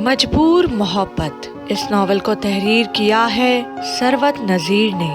مجبور محبت، اس ناول کو تحریر کیا ہے ثروت نذیر نے۔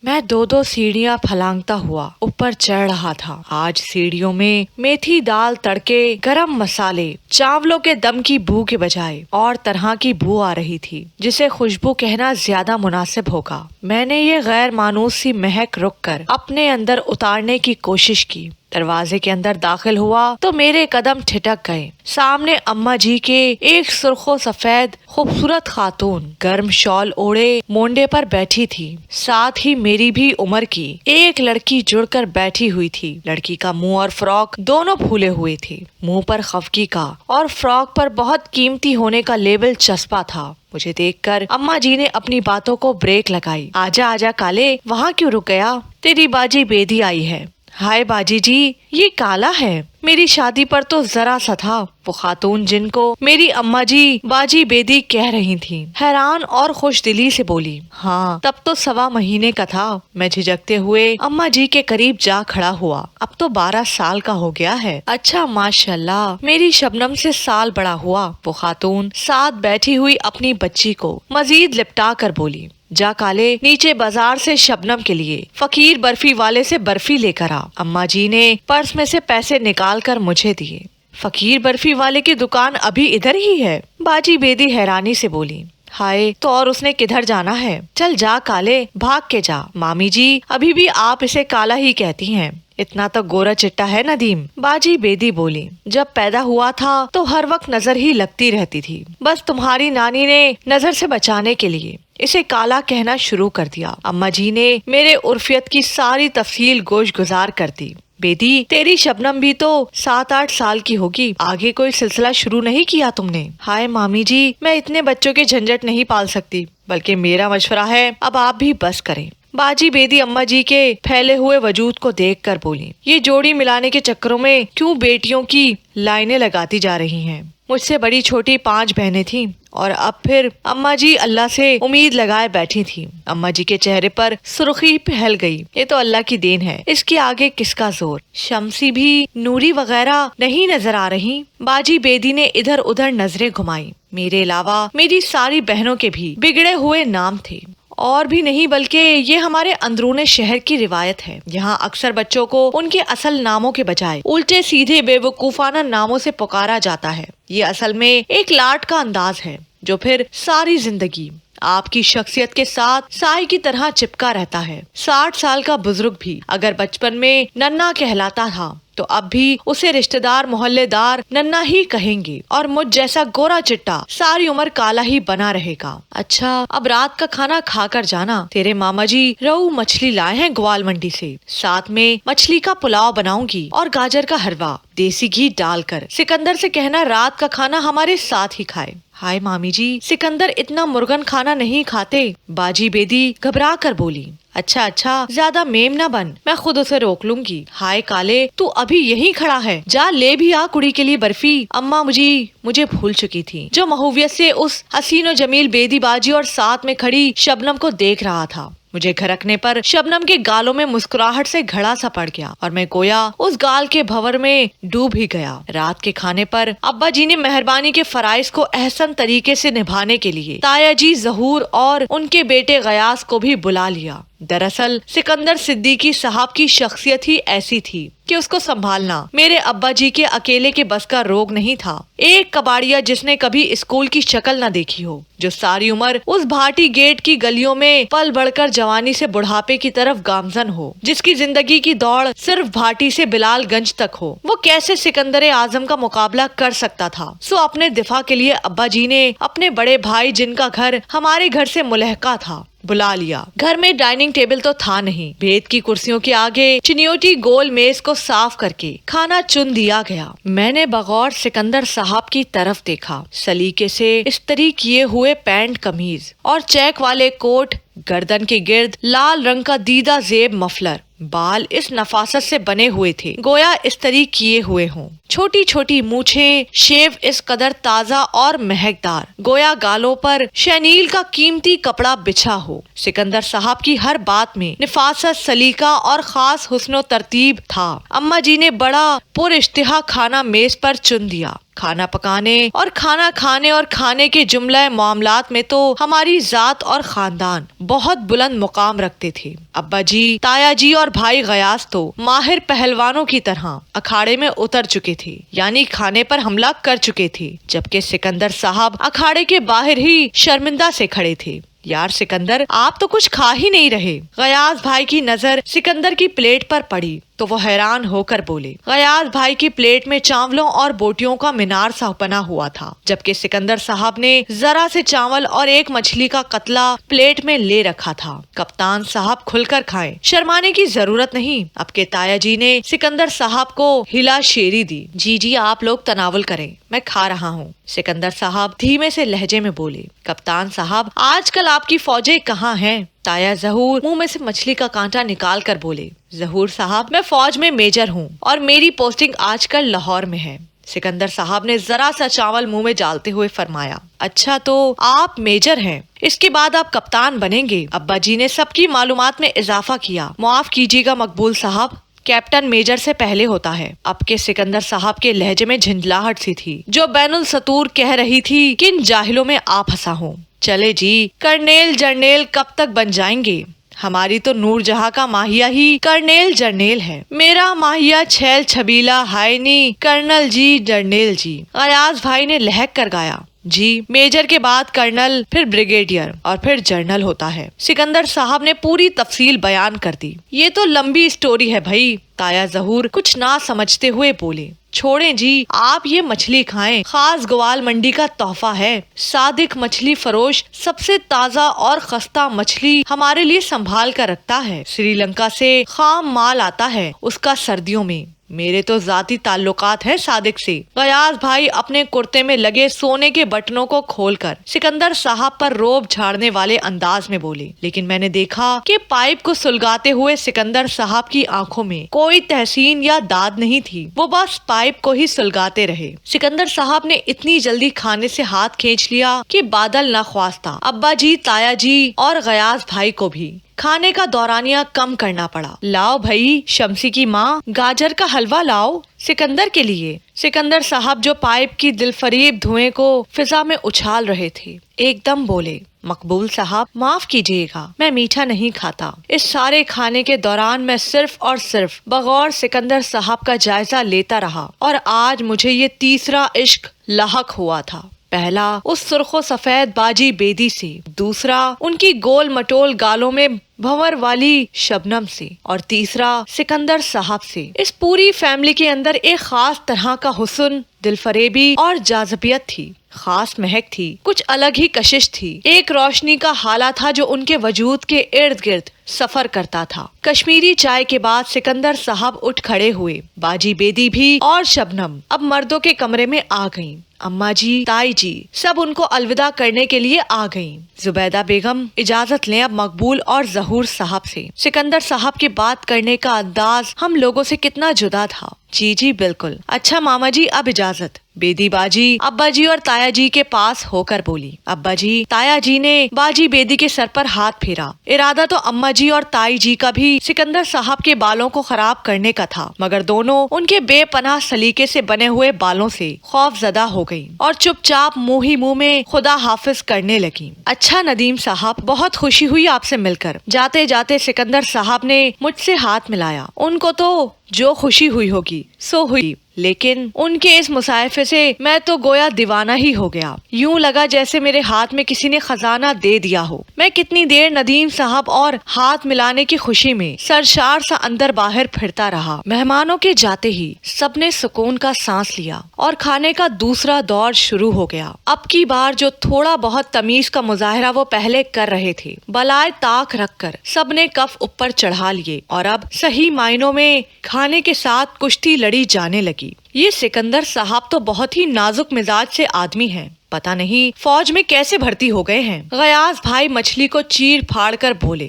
میں دو سیڑھیاں پھلانگتا ہوا اوپر چڑھ رہا تھا۔ آج سیڑھیوں میں میتھی دال تڑکے، گرم مسالے، چاولوں کے دم کی بو کے بجائے اور طرح کی بو آ رہی تھی جسے خوشبو کہنا زیادہ مناسب ہوگا۔ میں نے یہ غیر مانوس سی مہک رک کر اپنے اندر اتارنے کی کوشش کی۔ دروازے کے اندر داخل ہوا تو میرے قدم ٹھٹک گئے۔ سامنے اماں جی کے ایک سرخ و سفید خوبصورت خاتون گرم شال اوڑے مونڈے پر بیٹھی تھی۔ ساتھ ہی میری بھی عمر کی ایک لڑکی جڑ کر بیٹھی ہوئی تھی۔ لڑکی کا منہ اور فراک دونوں پھولے ہوئے تھے۔ منہ پر خفگی کا اور فراک پر بہت قیمتی ہونے کا لیبل چسپا تھا۔ مجھے دیکھ کر اماں جی نے اپنی باتوں کو بریک لگائی۔ آجا آجا کالے، وہاں کیوں رک گیا؟ تیری باجی بیدی آئی ہے۔ ہائے باجی جی، یہ کالا ہے، میری شادی پر تو ذرا سا تھا۔ وہ خاتون جن کو میری اماں جی باجی بیدی کہہ رہی تھی حیران اور خوش دلی سے بولی، ہاں تب تو 1.25 مہینے کا تھا۔ میں جھجکتے ہوئے اماں جی کے قریب جا کھڑا ہوا۔ اب تو 12 سال کا ہو گیا ہے۔ اچھا ماشاءاللہ، میری شبنم سے سال بڑا ہوا۔ وہ خاتون ساتھ بیٹھی ہوئی اپنی بچی کو مزید لپٹا کر بولی، جا کالے، نیچے بازار سے شبنم کے لیے فقیر برفی والے سے برفی لے کر آ۔ اماں جی نے پرس میں سے پیسے نکال کر مجھے دیے۔ فقیر برفی والے کی دکان ابھی ادھر ہی ہے؟ باجی بیدی حیرانی سے بولی۔ ہائے، تو اور اس نے کدھر جانا ہے؟ چل جا کالے، بھاگ کے جا۔ مامی جی ابھی بھی آپ اسے کالا ہی کہتی ہیں، اتنا تو گورا چٹا ہے ندیم۔ باجی بیدی بولی، جب پیدا ہوا تھا تو ہر وقت نظر ہی لگتی رہتی تھی، بس تمہاری نانی نے نظر سے بچانے کے لیے اسے کالا کہنا شروع کر دیا۔ اماں جی نے میرے عرفیت کی ساری تفصیل گوش گزار کر دی۔ بیدی، تیری شبنم بھی تو 7-8 سال کی ہوگی، آگے کوئی سلسلہ شروع نہیں کیا تم نے؟ ہائے مامی جی، میں اتنے بچوں کے جھنجٹ نہیں پال سکتی، بلکہ میرا مشورہ ہے اب آپ بھی بس کریں۔ باجی بیدی اماں جی کے پھیلے ہوئے وجود کو دیکھ کر بولی، یہ جوڑی ملانے کے چکروں میں کیوں بیٹیوں کی لائنیں لگاتی جا رہی ہیں؟ مجھ سے بڑی چھوٹی 5 بہنیں تھیں اور اب پھر اماں جی اللہ سے امید لگائے بیٹھی تھی۔ اماں جی کے چہرے پر سرخی پھیل گئی۔ یہ تو اللہ کی دین ہے، اس کے آگے کس کا زور؟ شمسی بھی نوری وغیرہ نہیں نظر آ رہی؟ باجی بیدی نے ادھر ادھر نظریں گھمائی۔ میرے علاوہ میری ساری بہنوں کے بھی بگڑے ہوئے نام تھے، اور بھی نہیں بلکہ یہ ہمارے اندرون شہر کی روایت ہے۔ یہاں اکثر بچوں کو ان کے اصل ناموں کے بجائے الٹے سیدھے بے وقوفانہ ناموں سے پکارا جاتا ہے۔ یہ اصل میں ایک لاٹ کا انداز ہے جو پھر ساری زندگی آپ کی شخصیت کے ساتھ سائے کی طرح چپکا رہتا ہے۔ 60 سال کا بزرگ بھی اگر بچپن میں ننا کہلاتا تھا تو اب بھی اسے رشتہ دار محلے دار ننا ہی کہیں گے، اور مجھ جیسا گورا چٹا ساری عمر کالا ہی بنا رہے گا۔ اچھا، اب رات کا کھانا کھا کر جانا، تیرے ماما جی روہو مچھلی لائے ہیں گوال منڈی سے، ساتھ میں مچھلی کا پلاؤ بناؤں گی اور گاجر کا حلوہ دیسی گھی ڈال کر۔ سکندر سے کہنا رات کا کھانا ہمارے ساتھ ہی کھائے۔ ہائے مامی جی، سکندر اتنا مرغن کھانا نہیں کھاتے، باجی بیدی گھبرا کر بولی۔ اچھا، زیادہ میم نہ بن، میں خود اسے روک لوں گی۔ ہائے کالے، تو ابھی یہیں کھڑا ہے، جا لے بھی آ کڑی کے لیے برفی۔ اماں جی مجھے بھول چکی تھی، جو محویت سے اس حسین و جمیل بیدی باجی اور ساتھ میں کھڑی شبنم کو دیکھ رہا تھا۔ مجھے گھرکنے پر شبنم کے گالوں میں مسکراہٹ سے گھڑا سا پڑ گیا اور میں گویا اس گال کے بھور میں ڈوب ہی گیا۔ رات کے کھانے پر ابا جی نے مہربانی کے فرائض کو احسن طریقے سے نبھانے کے لیے تایا جی ظہور اور ان کے بیٹے غیاث کو بھی بلا لیا۔ دراصل سکندر صدیقی صاحب کی شخصیت ہی ایسی تھی کہ اس کو سنبھالنا میرے ابا جی کے اکیلے کے بس کا روگ نہیں تھا۔ ایک کباڑیا جس نے کبھی اسکول کی شکل نہ دیکھی ہو، جو ساری عمر اس بھاٹی گیٹ کی گلیوں میں پل بڑھ کر جوانی سے بڑھاپے کی طرف گامزن ہو، جس کی زندگی کی دوڑ صرف بھاٹی سے بلال گنج تک ہو، وہ کیسے سکندر اعظم کا مقابلہ کر سکتا تھا؟ سو اپنے دفاع کے لیے ابا جی نے اپنے بڑے بھائی، جن کا گھر ہمارے گھر سے ملحقہ تھا، بلا لیا۔ گھر میں ڈائننگ ٹیبل تو تھا نہیں، بھید کی کرسیوں کے آگے چنیوٹی گول میز کو صاف کر کے کھانا چن دیا گیا۔ میں نے بغور سکندر صاحب کی طرف دیکھا۔ سلیقے سے استری کیے ہوئے پینٹ قمیض اور چیک والے کوٹ، گردن کے گرد لال رنگ کا دیدہ زیب مفلر، بال اس نفاست سے بنے ہوئے تھے گویا استری کیے ہوئے ہوں، چھوٹی چھوٹی مونچھیں شیو اس قدر تازہ اور مہکدار گویا گالوں پر شینیل کا قیمتی کپڑا بچھا ہو۔ سکندر صاحب کی ہر بات میں نفاست، سلیقہ اور خاص حسن و ترتیب تھا۔ اماں جی نے بڑا پر اشتہا کھانا میز پر چن دیا۔ کھانا پکانے اور کھانا کھانے اور کھانے کے جملہ معاملات میں تو ہماری ذات اور خاندان بہت بلند مقام رکھتے تھے۔ ابا جی، تایا جی اور بھائی غیاث تو ماہر پہلوانوں کی طرح اکھاڑے میں اتر چکے تھے، یعنی کھانے پر حملہ کر چکے تھے، جبکہ سکندر صاحب اکھاڑے کے باہر ہی شرمندہ سے کھڑے تھے۔ یار سکندر، آپ تو کچھ کھا ہی نہیں رہے۔ غیاث بھائی کی نظر سکندر کی پلیٹ پر پڑی تو وہ حیران ہو کر بولے۔ غیاث بھائی کی پلیٹ میں چاولوں اور بوٹیوں کا مینار سا بنا ہوا تھا، جبکہ سکندر صاحب نے ذرا سے چاول اور ایک مچھلی کا قطلہ پلیٹ میں لے رکھا تھا۔ کپتان صاحب کھل کر کھائیں، شرمانے کی ضرورت نہیں۔ اب کے تایا جی نے سکندر صاحب کو ہلا شیری دی۔ جی جی، آپ لوگ تناول کریں، میں کھا رہا ہوں، سکندر صاحب دھیمے سے لہجے میں بولے۔ کپتان صاحب، آج کل آپ کی فوجیں کہاں ہیں؟ تایا ظہور منہ میں سے مچھلی کا کانٹا نکال کر بولے۔ ظہور صاحب، میں فوج میں میجر ہوں اور میری پوسٹنگ آج کل لاہور میں ہے۔ سکندر صاحب نے ذرا سا چاول منہ میں ڈالتے ہوئے فرمایا۔ اچھا، تو آپ میجر ہیں، اس کے بعد آپ کپتان بنیں گے؟ ابا جی نے سب کی معلومات میں اضافہ کیا۔ معاف کیجیے گا مقبول صاحب، کیپٹن میجر سے پہلے ہوتا ہے۔ اب کے سکندر صاحب کے لہجے میں جھنجھلاہٹ سی تھی، جو بین السطور کہہ رہی تھی کہ ان جاہلوں میں آپ پھنسا ہوں۔ چلے جی، کرنیل جرنیل کب تک بن جائیں گے؟ ہماری تو نور جہاں کا ماہیہ ہی کرنیل جرنیل ہے۔ میرا ماہیہ چھیل چھبیلا ہائے نی، کرنل جی جرنیل جی، غیاث بھائی نے لہک کر گایا۔ جی، میجر کے بعد کرنل، پھر بریگیڈیئر اور پھر جرنل ہوتا ہے۔ سکندر صاحب نے پوری تفصیل بیان کر دی۔ یہ تو لمبی سٹوری ہے بھائی، تایا ظہور کچھ نہ سمجھتے ہوئے بولے۔ چھوڑیں جی، آپ یہ مچھلی کھائیں، خاص گوال منڈی کا تحفہ ہے۔ صادق مچھلی فروش سب سے تازہ اور خستہ مچھلی ہمارے لیے سنبھال کر رکھتا ہے۔ سری لنکا سے خام مال آتا ہے اس کا سردیوں میں۔ میرے تو ذاتی تعلقات ہیں صادق سے۔ غیاث بھائی اپنے کرتے میں لگے سونے کے بٹنوں کو کھول کر سکندر صاحب پر روب جھاڑنے والے انداز میں بولے، لیکن میں نے دیکھا کہ پائپ کو سلگاتے ہوئے سکندر صاحب کی آنکھوں میں کوئی تحسین یا داد نہیں تھی، وہ بس پائپ کو ہی سلگاتے رہے۔ سکندر صاحب نے اتنی جلدی کھانے سے ہاتھ کھینچ لیا کہ بادل نہ خواستہ ابا جی، تایا جی اور غیاث بھائی کو بھی کھانے کا دورانیہ کم کرنا پڑا۔ لاؤ بھائی، شمسی کی ماں، گاجر کا حلوہ لاؤ سکندر کے لیے۔ سکندر صاحب جو پائپ کی دل فریب دھوئیں کو فضا میں اچھال رہے تھے، ایک دم بولے۔ مقبول صاحب، معاف کیجیے گا، میں میٹھا نہیں کھاتا۔ اس سارے کھانے کے دوران میں صرف اور صرف بغور سکندر صاحب کا جائزہ لیتا رہا، اور آج مجھے یہ تیسرا عشق لاحق ہوا تھا۔ پہلا اس سرخ و سفید باجی بیدی سے، دوسرا ان کی گول مٹول گالوں میں بھنور والی شبنم سے، اور تیسرا سکندر صاحب سے۔ اس پوری فیملی کے اندر ایک خاص طرح کا حسن، دل فریبی اور جاذبیت تھی، خاص مہک تھی، کچھ الگ ہی کشش تھی، ایک روشنی کا حالہ تھا جو ان کے وجود کے ارد گرد سفر کرتا تھا۔ کشمیری چائے کے بعد سکندر صاحب اٹھ کھڑے ہوئے، باجی بیدی بھی اور شبنم اب مردوں کے کمرے میں آ گئیں۔ اماں جی، تائی جی سب ان کو الوداع کرنے کے لیے آ گئیں۔ زبیدہ بیگم، اجازت لیں اب مقبول اور ظہور صاحب سے۔ سکندر صاحب کے بات کرنے کا انداز ہم لوگوں سے کتنا جدا تھا۔ جی جی بالکل۔ اچھا ماما جی، اب اجازت۔ بیدی باجی ابا جی اور تایا جی کے پاس ہو کر بولی۔ ابا جی، تایا جی نے باجی بیدی کے سر پر ہاتھ پھیرا۔ ارادہ تو اماں جی اور تائی جی کا بھی سکندر صاحب کے بالوں کو خراب کرنے کا تھا، مگر دونوں ان کے بے پناہ سلیقے سے بنے ہوئے بالوں سے خوف زدہ ہو گئی اور چپ چاپ منہ ہی منہ میں خدا حافظ کرنے لگی۔ اچھا ندیم صاحب، بہت خوشی ہوئی آپ سے مل کر۔ جاتے جاتے سکندر صاحب نے مجھ سے ہاتھ ملایا۔ ان کو تو جو خوشی ہوئی ہوگی سو ہوئی، لیکن ان کے اس مصائفے سے میں تو گویا دیوانہ ہی ہو گیا۔ یوں لگا جیسے میرے ہاتھ میں کسی نے خزانہ دے دیا ہو۔ میں کتنی دیر ندیم صاحب اور ہاتھ ملانے کی خوشی میں سرشار سا اندر باہر پھرتا رہا۔ مہمانوں کے جاتے ہی سب نے سکون کا سانس لیا اور کھانے کا دوسرا دور شروع ہو گیا۔ اب کی بار جو تھوڑا بہت تمیز کا مظاہرہ وہ پہلے کر رہے تھے، بالائے طاق رکھ کر سب نے کف اوپر چڑھا لیے اور اب صحیح معنوں میں کھانے کے ساتھ کشتی لڑی جانے لگی۔ یہ سکندر صاحب تو بہت ہی نازک مزاج سے آدمی ہیں، پتہ نہیں فوج میں کیسے بھرتی ہو گئے ہیں۔ غیاث بھائی مچھلی کو چیر پھاڑ کر بولے۔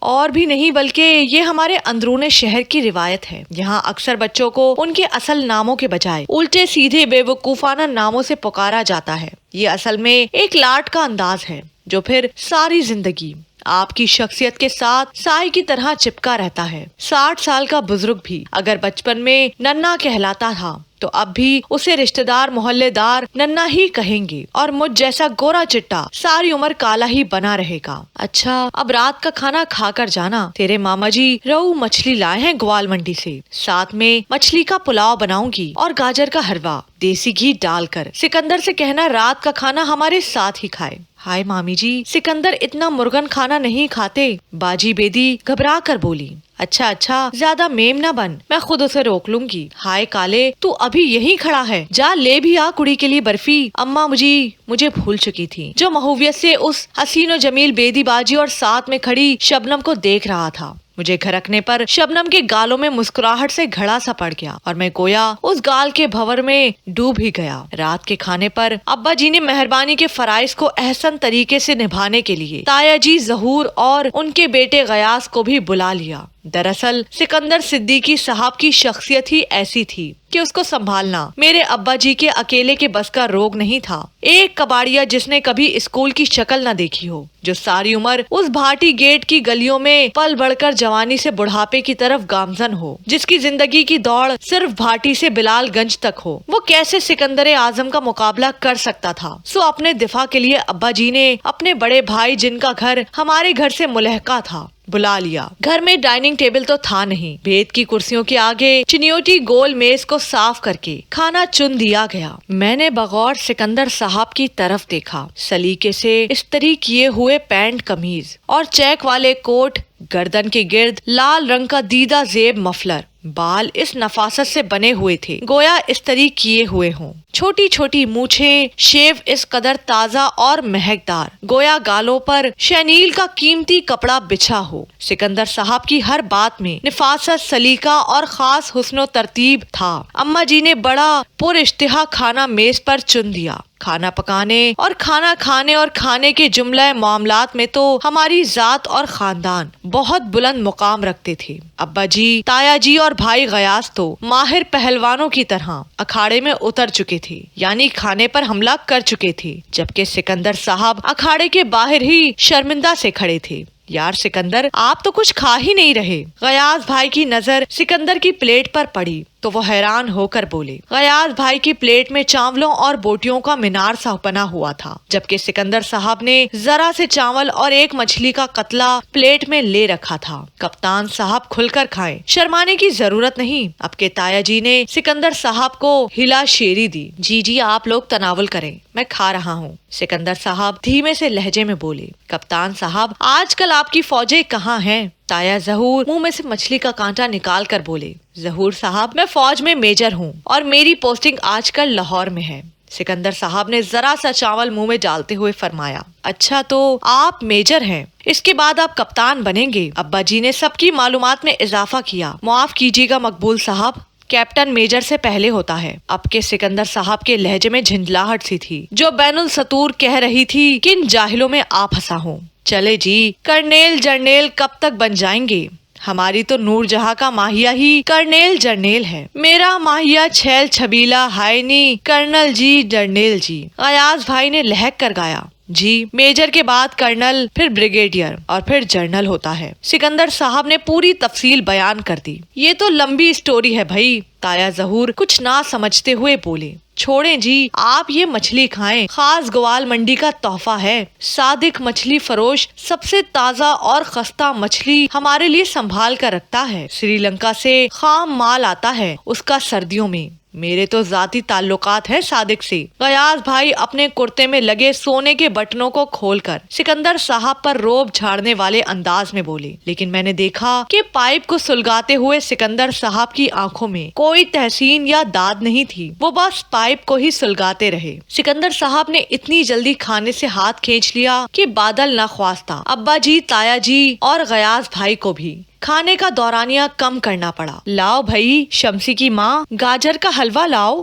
اور بھی نہیں بلکہ یہ ہمارے اندرون شہر کی روایت ہے۔ یہاں اکثر بچوں کو ان کے اصل ناموں کے بجائے الٹے سیدھے بے وقوفانہ ناموں سے پکارا جاتا ہے۔ یہ اصل میں ایک لاٹ کا انداز ہے جو پھر ساری زندگی آپ کی شخصیت کے ساتھ سائے کی طرح چپکا رہتا ہے۔ 60 سال کا بزرگ بھی اگر بچپن میں ننا کہلاتا تھا تو اب بھی اسے رشتہ دار محلے دار ننا ہی کہیں گے، اور مجھ جیسا گورا چٹا ساری عمر کالا ہی بنا رہے گا۔ اچھا اب رات کا کھانا کھا کر جانا، تیرے ماما جی روہو مچھلی لائے ہیں گوال منڈی سے، ساتھ میں مچھلی کا پلاؤ بناؤں گی اور گاجر کا حلوہ دیسی گھی ڈال کر۔ سکندر سے کہنا رات کا کھانا ہمارے ساتھ ہی کھائے۔ ہائے مامی جی، سکندر اتنا مرغن کھانا نہیں کھاتے، باجی بیدی گھبرا کر بولی۔ اچھا زیادہ میم نہ بن، میں خود اسے روک لوں گی۔ ہائے کالے، تو ابھی یہیں کھڑا ہے، جا لے بھی آ کڑی کے لیے برفی۔ اماں مجھے بھول چکی تھی، جو محویت سے اس حسین و جمیل بیدی باجی اور ساتھ میں کھڑی شبنم کو دیکھ رہا تھا۔ مجھے گھرکنے پر شبنم کے گالوں میں مسکراہٹ سے گھڑا سا پڑ گیا اور میں گویا اس گال کے بھور میں ڈوب ہی گیا۔ رات کے کھانے پر ابا جی نے مہربانی کے فرائض کو احسن طریقے سے نبھانے کے لیے تایا جی ظہور اور ان کے بیٹے غیاث کو بھی بلا لیا۔ دراصل سکندر صدیقی صاحب کی شخصیت ہی ایسی تھی کہ اس کو سنبھالنا میرے ابا جی کے اکیلے کے بس کا روگ نہیں تھا۔ ایک کباڑیا جس نے کبھی اسکول کی شکل نہ دیکھی ہو، جو ساری عمر اس بھاٹی گیٹ کی گلیوں میں پل بڑھ کر جوانی سے بڑھاپے کی طرف گامزن ہو، جس کی زندگی کی دوڑ صرف بھاٹی سے بلال گنج تک ہو، وہ کیسے سکندر اعظم کا مقابلہ کر سکتا تھا؟ سو اپنے دفاع کے لیے ابا جی نے اپنے بڑے بھائی، جن کا گھر ہمارے گھر سے ملحقہ تھا، بلا لیا۔ گھر میں ڈائننگ ٹیبل تو تھا نہیں، بھید کی کرسیوں کے آگے چنیوٹی گول میز کو صاف کر کے کھانا چن دیا گیا۔ میں نے بغور سکندر صاحب کی طرف دیکھا۔ سلیقے سے استری کیے ہوئے پینٹ قمیض اور چیک والے کوٹ، گردن کے گرد لال رنگ کا دیدہ زیب مفلر، بال اس نفاست سے بنے ہوئے تھے گویا استری کیے ہوئے ہوں، چھوٹی چھوٹی مونچھیں شیو اس قدر تازہ اور مہکدار گویا گالوں پر شینیل کا قیمتی کپڑا بچھا ہو۔ سکندر صاحب کی ہر بات میں نفاست، سلیقہ اور خاص حسن و ترتیب تھا۔ اماں جی نے بڑا پر اشتہا کھانا میز پر چن دیا۔ کھانا پکانے اور کھانا کھانے اور کھانے کے جملہ معاملات میں تو ہماری ذات اور خاندان بہت بلند مقام رکھتے تھے۔ ابا جی، تایا جی اور بھائی غیاث تو ماہر پہلوانوں کی طرح اکھاڑے میں اتر چکے تھے، یعنی کھانے پر حملہ کر چکے تھے، جبکہ سکندر صاحب اکھاڑے کے باہر ہی شرمندہ سے کھڑے تھے۔ یار سکندر، آپ تو کچھ کھا ہی نہیں رہے۔ غیاث بھائی کی نظر سکندر کی پلیٹ پر پڑی تو وہ حیران ہو کر بولے۔ غیاث بھائی کی پلیٹ میں چاولوں اور بوٹیوں کا مینار سا بنا ہوا تھا، جبکہ سکندر صاحب نے ذرا سے چاول اور ایک مچھلی کا قطلہ پلیٹ میں لے رکھا تھا۔ کپتان صاحب کھل کر کھائیں، شرمانے کی ضرورت نہیں۔ اب کے تایا جی نے سکندر صاحب کو ہلا شیری دی۔ جی آپ لوگ تناول کریں، میں کھا رہا ہوں، سکندر صاحب دھیمے سے لہجے میں بولے۔ کپتان صاحب، آج کل آپ کی فوجیں کہاں ہیں؟ تایا ظہور منہ میں سے مچھلی کا کانٹا نکال کر بولے۔ ظہور صاحب، میں فوج میں میجر ہوں اور میری پوسٹنگ آج کل لاہور میں ہے۔ سکندر صاحب نے ذرا سا چاول منہ میں ڈالتے ہوئے فرمایا۔ اچھا تو آپ میجر ہیں، اس کے بعد آپ کپتان بنیں گے؟ ابا جی نے سب کی معلومات میں اضافہ کیا۔ معاف کیجیے گا مقبول صاحب، کیپٹن میجر سے پہلے ہوتا ہے۔ اب کے سکندر صاحب کے لہجے میں جھنجھلاہٹ سی تھی، جو بین السطور کہہ رہی تھی کہ ان جاہلوں میں آپ پھنسا ہوں۔ چلے جی، کرنیل جرنیل کب تک بن جائیں گے؟ ہماری تو نور جہاں کا ماہیہ ہی کرنیل جرنیل ہے۔ میرا ماہیہ چھیل چھبیلا ہائنی کرنل جی جرنیل جی، غیاث بھائی نے لہک کر گایا۔ جی، میجر کے بعد کرنل، پھر بریگیڈیئر اور پھر جرنل ہوتا ہے۔ سکندر صاحب نے پوری تفصیل بیان کر دی۔ یہ تو لمبی سٹوری ہے بھائی، تایا ظہور کچھ نہ سمجھتے ہوئے بولے۔ چھوڑیں جی، آپ یہ مچھلی کھائیں، خاص گوال منڈی کا تحفہ ہے۔ صادق مچھلی فروش سب سے تازہ اور خستہ مچھلی ہمارے لیے سنبھال کر رکھتا ہے۔ سری لنکا سے خام مال آتا ہے اس کا سردیوں میں۔ میرے تو ذاتی تعلقات ہیں صادق سے۔ غیاث بھائی اپنے کرتے میں لگے سونے کے بٹنوں کو کھول کر سکندر صاحب پر روب جھاڑنے والے انداز میں بولے، لیکن میں نے دیکھا کہ پائپ کو سلگاتے ہوئے سکندر صاحب کی آنکھوں میں کوئی تحسین یا داد نہیں تھی، وہ بس پائپ کو ہی سلگاتے رہے۔ سکندر صاحب نے اتنی جلدی کھانے سے ہاتھ کھینچ لیا کہ بادل نہ خواستہ ابا جی، تایا جی اور غیاث بھائی کو بھی کھانے کا دورانیہ کم کرنا پڑا۔ لاؤ بھائی، شمسی کی ماں، گاجر کا حلوہ لاؤ۔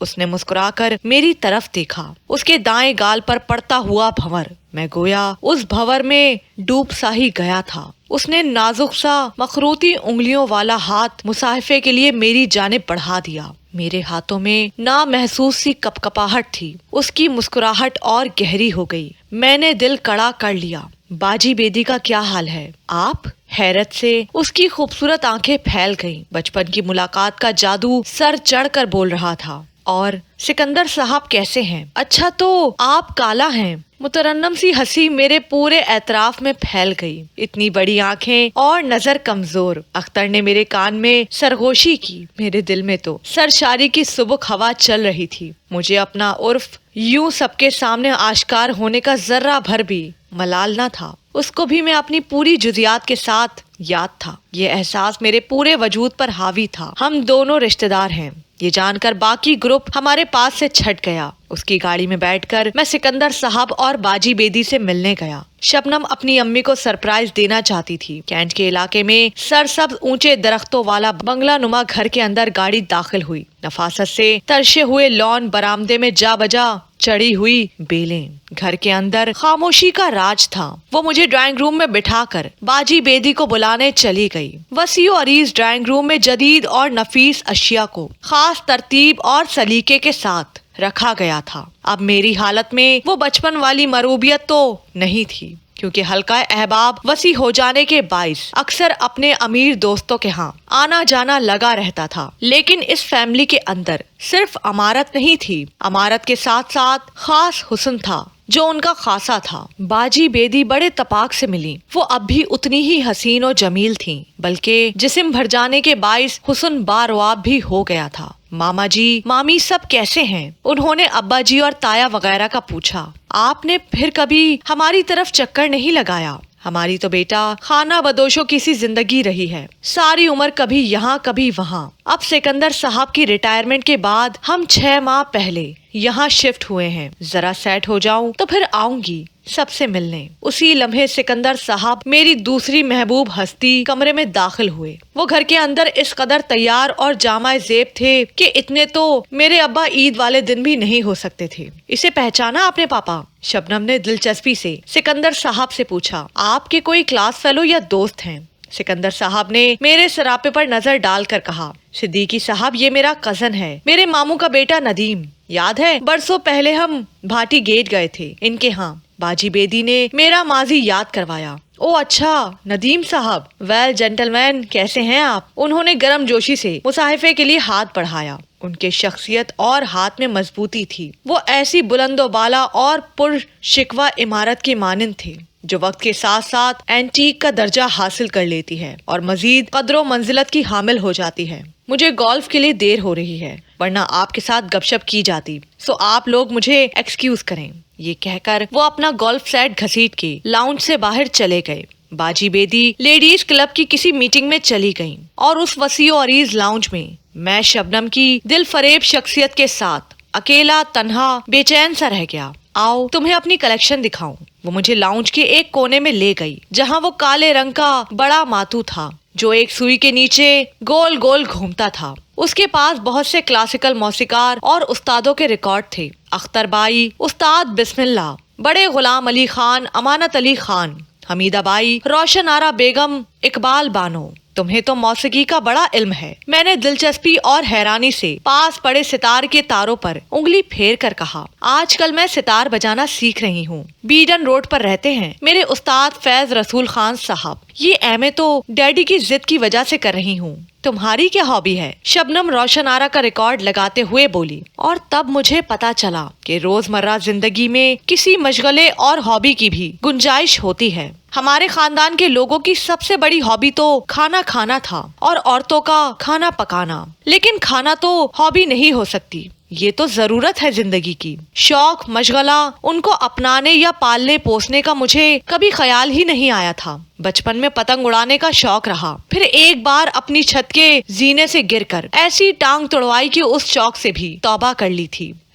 اس نے مسکرا کر میری طرف دیکھا. اس کے دائیں گال پر پڑتا ہوا بھنور. میں گویا اس بھنور میں ڈوب سا ہی گیا تھا. اس نے نازک سا مخروطی انگلیوں والا ہاتھ مصاحفے کے لیے میری جانب بڑھا دیا. میرے ہاتھوں میں نامحسوس سی کپکپاہٹ تھی. اس کی مسکراہٹ اور گہری ہو گئی. میں نے دل کڑا کر لیا. باجی بیدی کا کیا حال ہے؟ آپ؟ حیرت سے اس کی خوبصورت آنکھیں پھیل گئیں. بچپن کی ملاقات کا جادو سر چڑھ کر بول رہا تھا. اور سکندر صاحب کیسے ہیں؟ اچھا تو آپ کالا ہیں. مترنم سی ہنسی میرے پورے اطراف میں پھیل گئی. اتنی بڑی آنکھیں اور نظر کمزور. اختر نے میرے کان میں سرگوشی کی. میرے دل میں تو سرشاری کی سبک ہوا چل رہی تھی. مجھے اپنا عرف یوں سب کے سامنے آشکار ہونے کا ذرہ بھر بھی ملال نہ تھا. اس کو بھی میں اپنی پوری جزیات کے ساتھ یاد تھا. یہ احساس میرے پورے وجود پر حاوی تھا. ہم دونوں رشتہ دار ہیں. یہ جان کر باقی گروپ ہمارے پاس سے چھٹ گیا. اس کی گاڑی میں بیٹھ کر میں سکندر صاحب اور باجی بیدی سے ملنے گیا. شبنم اپنی امی کو سرپرائز دینا چاہتی تھی. کینٹ کے علاقے میں سرسبز اونچے درختوں والا بنگلہ نما گھر کے اندر گاڑی داخل ہوئی. نفاست سے ترشے ہوئے لان برآمدے میں جا بجا چڑی ہوئی بیلیں. گھر کے اندر خاموشی کا راج تھا. وہ مجھے ڈرائنگ روم میں بٹھا کر باجی بیدی کو بلانے چلی گئی. وسیع و عریض ڈرائنگ روم میں جدید اور نفیس اشیاء کو خاص ترتیب اور سلیقے کے ساتھ رکھا گیا تھا. اب میری حالت میں وہ بچپن والی مروبیت تو نہیں تھی، کیونکہ حلقہ احباب وسیع ہو جانے کے باعث اکثر اپنے امیر دوستوں کے ہاں آنا جانا لگا رہتا تھا. لیکن اس فیملی کے اندر صرف عمارت نہیں تھی، عمارت کے ساتھ ساتھ خاص حسن تھا جو ان کا خاصا تھا. باجی بیدی بڑے تپاک سے ملی. وہ اب بھی اتنی ہی حسین و جمیل تھیں، بلکہ جسم بھر جانے کے باعث حسن بارواب بھی ہو گیا تھا. ماما جی مامی سب کیسے ہیں؟ انہوں نے ابا جی اور تایا وغیرہ کا پوچھا. آپ نے پھر کبھی ہماری طرف چکر نہیں لگایا؟ ہماری تو بیٹا خانہ بدوشوں کی سی زندگی رہی ہے، ساری عمر کبھی یہاں کبھی وہاں. اب سکندر صاحب کی ریٹائرمنٹ کے بعد ہم 6 ماہ پہلے یہاں شفٹ ہوئے ہیں. ذرا سیٹ ہو جاؤں تو پھر آؤں گی سب سے ملنے. اسی لمحے سکندر صاحب میری دوسری محبوب ہستی کمرے میں داخل ہوئے. وہ گھر کے اندر اس قدر تیار اور جامع زیب تھے کہ اتنے تو میرے ابا عید والے دن بھی نہیں ہو سکتے تھے. اسے پہچانا آپ نے پاپا؟ شبنم نے دلچسپی سے سکندر صاحب سے پوچھا. آپ کے کوئی کلاس فیلو یا دوست ہیں؟ سکندر صاحب نے میرے سراپے پر نظر ڈال کر کہا. صدیقی صاحب یہ میرا کزن ہے، میرے ماموں کا بیٹا ندیم. یاد ہے برسوں پہلے ہم بھاٹی گیٹ گئے تھے ان کے ہاں. باجی بیدی نے میرا ماضی یاد کروایا. او اچھا ندیم صاحب، ویل جینٹل مین کیسے ہیں آپ؟ انہوں نے گرم جوشی سے مصاحفے کے لیے ہاتھ بڑھایا. ان کے شخصیت اور ہاتھ میں مضبوطی تھی. وہ ایسی بلند و بالا اور پر شکوہ عمارت کے مانند تھے جو وقت کے ساتھ ساتھ اینٹیک کا درجہ حاصل کر لیتی ہے اور مزید قدر و منزلت کی حامل ہو جاتی ہے. مجھے گولف کے لیے دیر ہو رہی ہے، ورنہ آپ کے ساتھ گپ شپ کی جاتی، سو آپ لوگ مجھے ایکسکیوز کریں. یہ کہہ کر وہ اپنا گولف سیٹ گھسیٹ کے لاؤنج سے باہر چلے گئے. باجی بیدی لیڈیز کلب کی کسی میٹنگ میں چلی گئیں اور اس وسیع و عریض لاؤنج میں میں شبنم کی دل فریب شخصیت کے ساتھ اکیلا تنہا بے چین سا رہ گیا. آؤ تمہیں اپنی کلیکشن دکھاؤں. وہ مجھے لاؤنج کے ایک کونے میں لے گئی جہاں وہ کالے رنگ کا بڑا ماتو تھا جو ایک سوئی کے نیچے گول گول گھومتا تھا. اس کے پاس بہت سے کلاسیکل موسیقار اور استادوں کے ریکارڈ تھے. اختر بائی، استاد بسم اللہ، بڑے غلام علی خان، امانت علی خان، حمیدہ بائی، روشن آرا بیگم، اقبال بانو. تمہیں تو موسیقی کا بڑا علم ہے. میں نے دلچسپی اور حیرانی سے پاس پڑے ستار کے تاروں پر انگلی پھیر کر کہا. آج کل میں ستار بجانا سیکھ رہی ہوں. بیڈن روڈ پر رہتے ہیں میرے استاد فیض رسول خان صاحب. یہ میں تو ڈیڈی کی ضد کی وجہ سے کر رہی ہوں. تمہاری کیا ہابی ہے؟ شبنم روشن آرا کا ریکارڈ لگاتے ہوئے بولی. اور تب مجھے پتا چلا کہ روزمرہ زندگی میں کسی مشغلے اور ہابی کی بھی گنجائش ہوتی ہے. ہمارے خاندان کے لوگوں کی سب سے بڑی ہابی تو کھانا کھانا تھا اور عورتوں کا کھانا پکانا. لیکن کھانا تو ہابی نہیں ہو سکتی، یہ تو ضرورت ہے زندگی کی. شوق مشغلہ ان کو اپنانے یا پالنے پوسنے کا مجھے کبھی خیال ہی نہیں آیا تھا. بچپن میں پتنگ اڑانے کا شوق رہا، پھر ایک بار اپنی چھت کے زینے سے گر کر ایسی ٹانگ توڑوائی کہ اس شوق سے بھی توبہ کر لی تھی.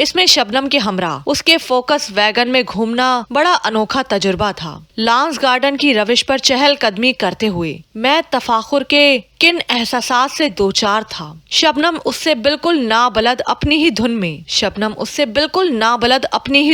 اس میں شبنم کے ہمراہ اس کے فوکس ویگن میں گھومنا بڑا انوکھا تجربہ تھا۔ لانس گارڈن کی روش پر چہل قدمی کرتے ہوئے میں تفاخر کے کن احساسات سے دوچار تھا۔ شبنم اس سے بالکل نابلد اپنی ہی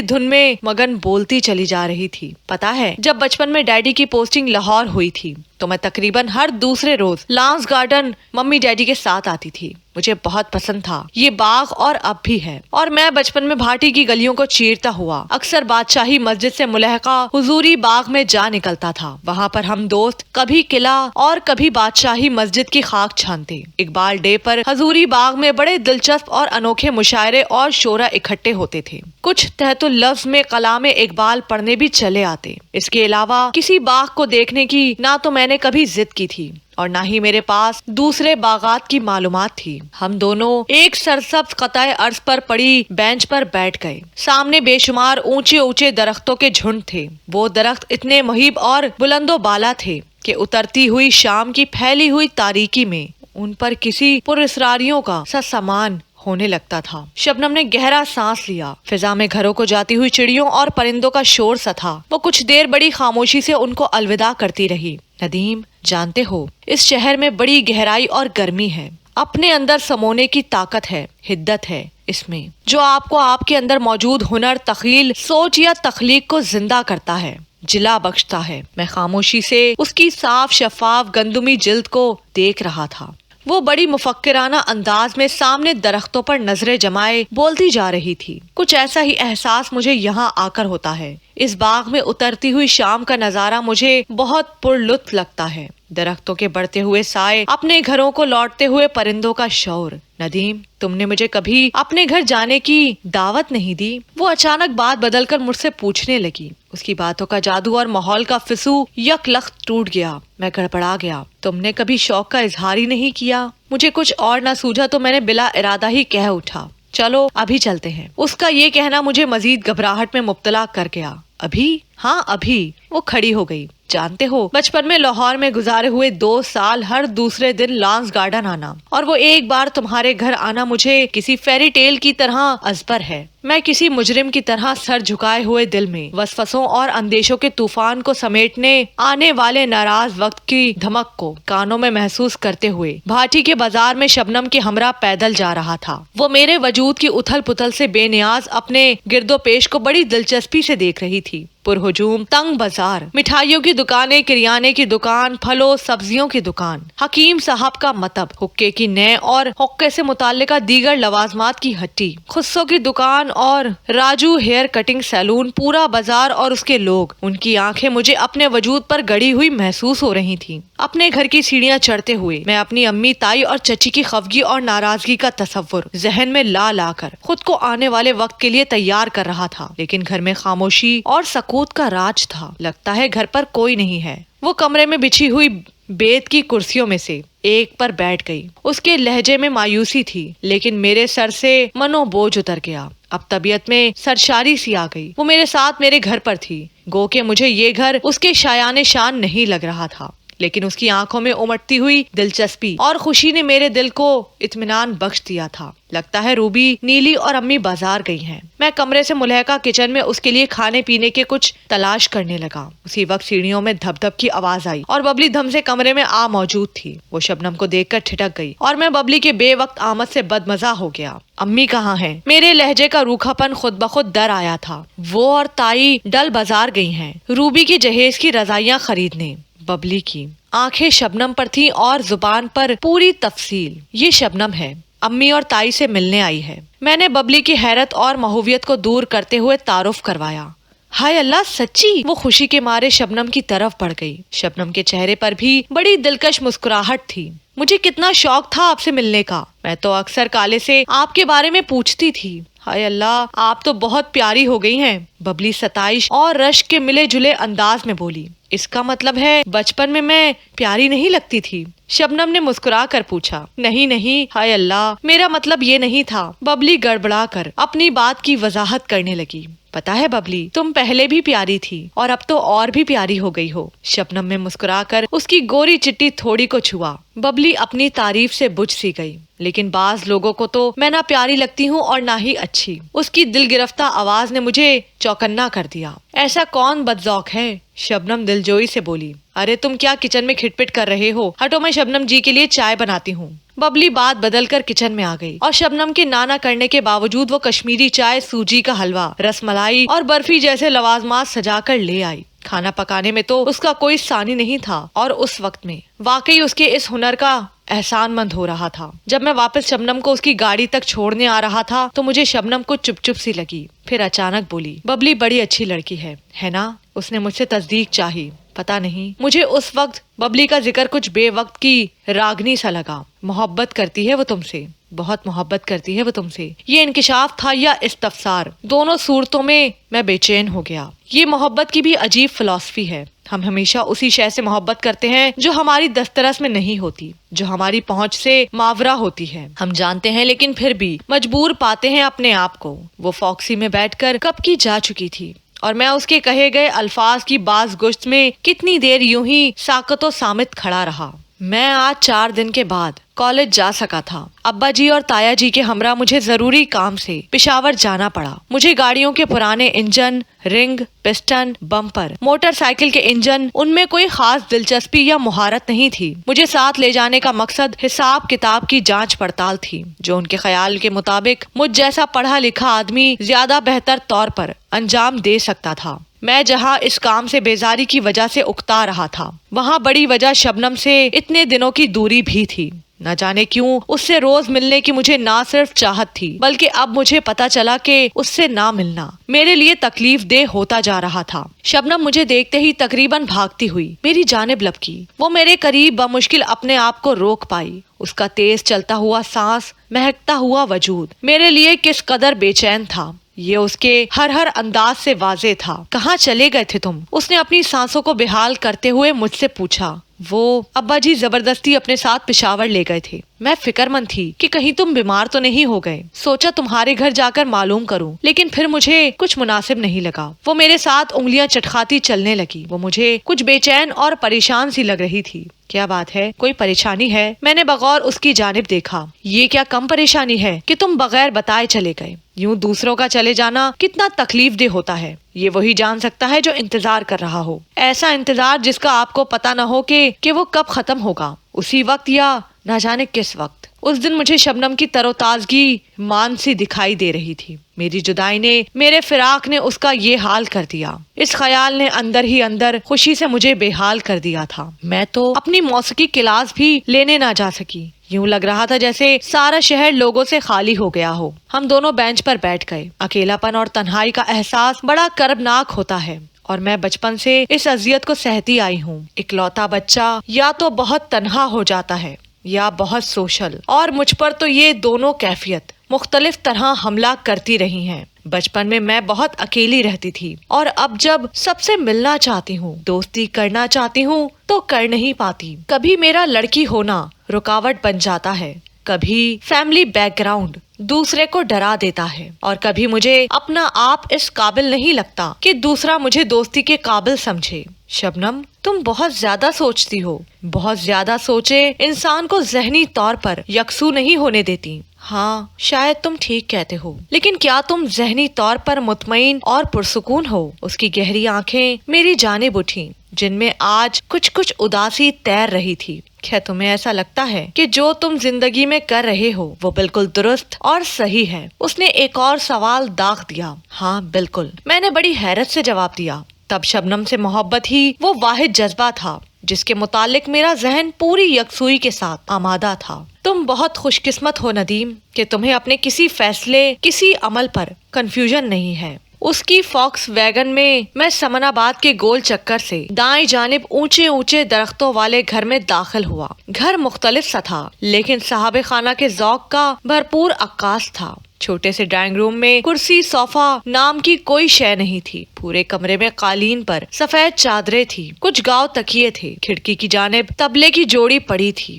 دھن میں مگن بولتی چلی جا رہی تھی۔ پتا ہے، جب بچپن میں ڈیڈی کی پوسٹنگ لاہور ہوئی تھی تو میں تقریباً ہر دوسرے روز لانس گارڈن ممی ڈیڈی کے ساتھ آتی تھی۔ مجھے بہت پسند تھا یہ باغ، اور اب بھی ہے۔ اور میں بچپن میں بھاٹی کی گلیوں کو چیرتا ہوا اکثر بادشاہی مسجد سے ملحقہ حضوری باغ میں جا نکلتا تھا۔ وہاں پر ہم دوست کبھی قلعہ اور کبھی بادشاہی مسجد کی خاک چھانتے۔ اقبال ڈے پر حضوری باغ میں بڑے دلچسپ اور انوکھے مشاعرے اور شورا اکٹھے ہوتے تھے۔ کچھ تحت اللفظ میں کلام اقبال پڑھنے بھی چلے آتے۔ اس کے علاوہ کسی باغ کو دیکھنے کی نہ تو میں نے کبھی ضد کی تھی اور نہ ہی میرے پاس دوسرے باغات کی معلومات تھی۔ ہم دونوں ایک سرسبز قطع ارض پر پڑی بینچ پر بیٹھ گئے۔ سامنے بے شمار اونچے اونچے درختوں کے جھنڈ تھے۔ وہ درخت اتنے مہیب اور بلند و بالا تھے کہ اترتی ہوئی شام کی پھیلی ہوئی تاریکی میں ان پر کسی پراسراریوں کا سا سامان ہونے لگتا تھا۔ شبنم نے گہرا سانس لیا۔ فضا میں گھروں کو جاتی ہوئی چڑیوں اور پرندوں کا شور سا تھا۔ وہ کچھ دیر بڑی خاموشی سے ان کو الوداع کرتی رہی۔ ندیم، جانتے ہو، اس شہر میں بڑی گہرائی اور گرمی ہے۔ اپنے اندر سمونے کی طاقت ہے، حدت ہے اس میں، جو آپ کو آپ کے اندر موجود ہنر، تخیل، سوچ یا تخلیق کو زندہ کرتا ہے، جلا بخشتا ہے۔ میں خاموشی سے اس کی صاف شفاف گندمی جلد کو دیکھ رہا تھا۔ وہ بڑی مفکرانہ انداز میں سامنے درختوں پر نظریں جمائے بولتی جا رہی تھی۔ کچھ ایسا ہی احساس مجھے یہاں آ کر ہوتا ہے۔ اس باغ میں اترتی ہوئی شام کا نظارہ مجھے بہت پرلطف لگتا ہے۔ درختوں کے بڑھتے ہوئے سائے، اپنے گھروں کو لوٹتے ہوئے پرندوں کا شور۔ ندیم، تم نے مجھے کبھی اپنے گھر جانے کی دعوت نہیں دی؟ وہ اچانک بات بدل کر مجھ سے پوچھنے لگی۔ اس کی باتوں کا جادو اور ماحول کا فسو یک لخت ٹوٹ گیا۔ میں گڑبڑا گیا۔ تم نے کبھی شوق کا اظہار ہی نہیں کیا؟ مجھے کچھ اور نہ سوجھا تو میں نے بلا ارادہ ہی کہہ اٹھا، چلو ابھی چلتے ہیں۔ اس کا یہ کہنا مجھے مزید گھبراہٹ میں مبتلا کر گیا۔ ابھی؟ ہاں ابھی۔ وہ کھڑی ہو گئی۔ جانتے ہو، بچپن میں لاہور میں گزارے ہوئے 2 سال ہر دوسرے دن لانس گارڈن آنا اور وہ ایک بار تمہارے گھر آنا مجھے کسی فیری ٹیل کی طرح ازبر ہے۔ میں کسی مجرم کی طرح سر جھکائے ہوئے دل میں وسوسوں اور اندیشوں کے طوفان کو سمیٹنے آنے والے ناراض وقت کی دھمک کو کانوں میں محسوس کرتے ہوئے بھاٹی کے بازار میں شبنم کے ہمراہ پیدل جا رہا تھا۔ وہ میرے وجود کی اتھل پتھل سے بے نیاز اپنے گرد و پیش کو بڑی دلچسپی سے دیکھ رہی تھی۔ پرہجوم تنگ بازار، مٹھائیوں کی دکانیں، کریانے کی دکان، پھلوں سبزیوں کی دکان، حکیم صاحب کا مطب، حقے کی نئے اور حقے سے متعلقہ دیگر لوازمات کی ہٹی، خسوں کی دکان اور راجو ہیئر کٹنگ سیلون، پورا بازار اور اس کے لوگ، ان کی آنکھیں مجھے اپنے وجود پر گڑی ہوئی محسوس ہو رہی تھیں۔ اپنے گھر کی سیڑھیاں چڑھتے ہوئے میں اپنی امی، تائی اور چچی کی خفگی اور ناراضگی کا تصور ذہن میں لا کر خود کو آنے والے وقت کے لیے تیار کر رہا تھا، لیکن گھر میں خاموشی اور سکوت کا راج تھا۔ لگتا ہے گھر پر کوئی نہیں ہے۔ وہ کمرے میں بچھی ہوئی بیت کی کرسیوں میں سے ایک پر بیٹھ گئی۔ اس کے لہجے میں مایوسی تھی، لیکن میرے سر سے منو بوجھ اتر گیا۔ اب طبیعت میں سرشاری سی آ گئی۔ وہ میرے ساتھ میرے گھر پر تھی، گو کہ مجھے یہ گھر اس کے شایان شان نہیں لگ رہا تھا، لیکن اس کی آنکھوں میں امٹتی ہوئی دلچسپی اور خوشی نے میرے دل کو اطمینان بخش دیا تھا۔ لگتا ہے روبی، نیلی اور امی بازار گئی ہیں۔ میں کمرے سے ملحقہ کچن میں اس کے لیے کھانے پینے کے کچھ تلاش کرنے لگا۔ اسی وقت سیڑھیوں میں دھپ دھپ کی آواز آئی اور ببلی دھم سے کمرے میں آ موجود تھی۔ وہ شبنم کو دیکھ کر ٹھٹک گئی اور میں ببلی کے بے وقت آمد سے بدمزہ ہو گیا۔ امی کہاں ہیں؟ میرے لہجے کا روکھا پن خود بخود در آیا تھا۔ وہ اور تائی ڈل بازار گئی ہیں روبی کی جہیز کی رضائیاں خریدنے۔ ببلی کی آنکھیں شبنم پر تھیں اور زبان پر پوری تفصیل، یہ شبنم ہے، امی اور تائی سے ملنے آئی ہے۔ میں نے ببلی کی حیرت اور محویت کو دور کرتے ہوئے تعارف کروایا۔ ہائے اللہ، سچی؟ وہ خوشی کے مارے شبنم کی طرف بڑھ گئی۔ شبنم کے چہرے پر بھی بڑی دلکش مسکراہٹ تھی۔ مجھے کتنا شوق تھا آپ سے ملنے کا، میں تو اکثر کالے سے آپ کے بارے میں پوچھتی تھی۔ ہائے اللہ، آپ تو بہت پیاری ہو گئی ہیں، ببلی ستائش اور رشک کے ملے جلے انداز میں بولی۔ اس کا مطلب ہے بچپن میں پیاری نہیں لگتی تھی؟ شبنم نے مسکرا کر پوچھا۔ نہیں، ہائے اللہ، میرا مطلب یہ نہیں تھا۔ ببلی گڑبڑا کر اپنی بات کی وضاحت کرنے لگی۔ پتا ہے ببلی، تم پہلے بھی پیاری تھی اور اب تو اور بھی پیاری ہو گئی ہو۔ شبنم نے مسکرا کر اس کی گوری چٹی تھوڑی کو چھوا۔ ببلی اپنی تعریف سے بجھ سی گئی، لیکن بعض لوگوں کو تو میں نہ پیاری لگتی ہوں اور نہ ہی اچھی۔ اس کی دل گرفتہ آواز نے مجھے چوکنا کر دیا۔ ایسا کون بدذوق ہے؟ شبنم دلجوئی سے بولی۔ ارے تم کیا کچن میں کھٹ پٹ کر رہے ہو؟ ہٹو، میں شبنم جی کے لیے چائے بناتی ہوں۔ ببلی بات بدل کر کچن میں آ گئی اور شبنم کے نانا کرنے کے باوجود وہ کشمیری چائے، سوجی کا حلوہ، رس ملائی اور برفی جیسے لوازمات سجا کر لے آئی۔ کھانا پکانے میں تو اس کا کوئی ثانی نہیں تھا اور اس وقت میں واقعی اس کے اس ہنر کا احسان مند ہو رہا تھا۔ جب میں واپس شبنم کو اس کی گاڑی تک چھوڑنے آ رہا تھا تو مجھے شبنم کو چپ چپ سی لگی۔ پھر اچانک بولی، ببلی بڑی اچھی لڑکی ہے نا؟ اس نے مجھ سے تصدیق چاہی۔ پتا نہیں، مجھے اس وقت ببلی کا ذکر کچھ بے وقت کی راگنی سا لگا۔ محبت کرتی ہے وہ تم سے، بہت محبت کرتی ہے وہ تم سے۔ یہ انکشاف تھا یا استفسار؟ دونوں صورتوں میں بے چین ہو گیا۔ یہ محبت کی بھی عجیب فلسفی ہے۔ ہم ہمیشہ اسی شے سے محبت کرتے ہیں جو ہماری دسترس میں نہیں ہوتی، جو ہماری پہنچ سے ماورا ہوتی ہے۔ ہم جانتے ہیں لیکن پھر بھی مجبور پاتے ہیں اپنے آپ کو۔ وہ فاکسی میں بیٹھ کر کب کی جا چکی تھی اور میں اس کے کہے گئے الفاظ کی باز گشت میں کتنی دیر یوں ہی ساکت و سامت کھڑا رہا۔ میں آج 4 دن کے بعد کالج جا سکا تھا۔ ابا جی اور تایا جی کے ہمراہ مجھے ضروری کام سے پشاور جانا پڑا۔ مجھے گاڑیوں کے پرانے انجن، رنگ، پسٹن، بمپر، موٹر سائیکل کے انجن، ان میں کوئی خاص دلچسپی یا مہارت نہیں تھی۔ مجھے ساتھ لے جانے کا مقصد حساب کتاب کی جانچ پڑتال تھی، جو ان کے خیال کے مطابق مجھ جیسا پڑھا لکھا آدمی زیادہ بہتر طور پر انجام دے سکتا تھا۔ میں جہاں اس کام سے بیزاری کی وجہ سے اکتا رہا تھا، وہاں بڑی وجہ شبنم سے اتنے دنوں کی دوری بھی تھی۔ نہ جانے کیوں اس سے روز ملنے کی مجھے نہ صرف چاہت تھی، بلکہ اب مجھے پتا چلا کہ اس سے نہ ملنا میرے لیے تکلیف دہ ہوتا جا رہا تھا۔ شبنم مجھے دیکھتے ہی تقریباً بھاگتی ہوئی میری جانب لپکی۔ وہ میرے قریب بمشکل اپنے آپ کو روک پائی۔ اس کا تیز چلتا ہوا سانس، مہکتا ہوا وجود میرے لیے کس قدر بے چین تھا، یہ اس کے ہر انداز سے واضح تھا۔ کہاں چلے گئے تھے تم؟ اس نے اپنی سانسوں کو بحال کرتے ہوئے مجھ سے پوچھا۔ وہ ابا جی زبردستی اپنے ساتھ پشاور لے گئے تھے۔ میں فکر مند تھی کہ کہیں تم بیمار تو نہیں ہو گئے، سوچا تمہارے گھر جا کر معلوم کروں، لیکن پھر مجھے کچھ مناسب نہیں لگا۔ وہ میرے ساتھ انگلیاں چٹکھاتی چلنے لگی۔ وہ مجھے کچھ بے چین اور پریشان سی لگ رہی تھی۔ کیا بات ہے؟ کوئی پریشانی ہے؟ میں نے بغور اس کی جانب دیکھا۔ یہ کیا کم پریشانی ہے کہ تم بغیر بتائے چلے گئے؟ یوں دوسروں کا چلے جانا کتنا تکلیف دہ ہوتا ہے، یہ وہی جان سکتا ہے جو انتظار کر رہا ہو۔ ایسا انتظار جس کا آپ کو پتا نہ ہو کہ وہ کب ختم ہوگا، اسی وقت یا نہ جانے کس وقت۔ اس دن مجھے شبنم کی تر و تازگی مان سی دکھائی دے رہی تھی۔ میری جدائی نے، میرے فراق نے اس کا یہ حال کر دیا۔ اس خیال نے اندر ہی اندر خوشی سے مجھے بے حال کر دیا تھا۔ میں تو اپنی موسیقی کلاس بھی لینے نہ جا سکی۔ یوں لگ رہا تھا جیسے سارا شہر لوگوں سے خالی ہو گیا ہو۔ ہم دونوں بینچ پر بیٹھ گئے۔ اکیلا پن اور تنہائی کا احساس بڑا کربناک ہوتا ہے، اور میں بچپن سے اس اذیت کو سہتی آئی ہوں۔ اکلوتا بچہ یا تو بہت تنہا ہو جاتا ہے یا بہت سوشل، اور مجھ پر تو یہ دونوں کیفیت مختلف طرح حملہ کرتی رہی ہیں۔ بچپن میں بہت اکیلی رہتی تھی، اور اب جب سب سے ملنا چاہتی ہوں، دوستی کرنا چاہتی ہوں تو کر نہیں پاتی۔ کبھی میرا لڑکی ہونا رکاوٹ بن جاتا ہے، کبھی فیملی بیک گراؤنڈ دوسرے کو ڈرا دیتا ہے، اور کبھی مجھے اپنا آپ اس قابل نہیں لگتا کہ دوسرا مجھے دوستی کے قابل سمجھے۔ شبنم، تم بہت زیادہ سوچتی ہو۔ بہت زیادہ سوچے انسان کو ذہنی طور پر یکسو نہیں ہونے دیتی۔ ہاں، شاید تم ٹھیک کہتے ہو، لیکن کیا تم ذہنی طور پر مطمئن اور پرسکون ہو؟ اس کی گہری آنکھیں میری جانب اٹھیں، جن میں آج کچھ اداسی تیر رہی تھی۔ کیا تمہیں ایسا لگتا ہے کہ جو تم زندگی میں کر رہے ہو وہ بالکل درست اور صحیح ہے؟ اس نے ایک اور سوال داغ دیا۔ ہاں بالکل، میں نے بڑی حیرت سے جواب دیا۔ تب شبنم سے محبت ہی وہ واحد جذبہ تھا جس کے متعلق میرا ذہن پوری یکسوئی کے ساتھ آمادہ تھا۔ تم بہت خوش قسمت ہو ندیم کہ تمہیں اپنے کسی فیصلے، کسی عمل پر کنفیوژن نہیں ہے۔ اس کی فاکس ویگن میں سمن آباد کے گول چکر سے دائیں جانب اونچے درختوں والے گھر میں داخل ہوا۔ گھر مختلف سا تھا، لیکن صاحب خانہ کے ذوق کا بھرپور عکاس تھا۔ چھوٹے سے ڈرائنگ روم میں کرسی، صوفہ نام کی کوئی شے نہیں تھی۔ پورے کمرے میں قالین پر سفید چادریں تھی، کچھ گاؤ تکیے تھے۔ کھڑکی کی جانب طبلے کی جوڑی پڑی تھی۔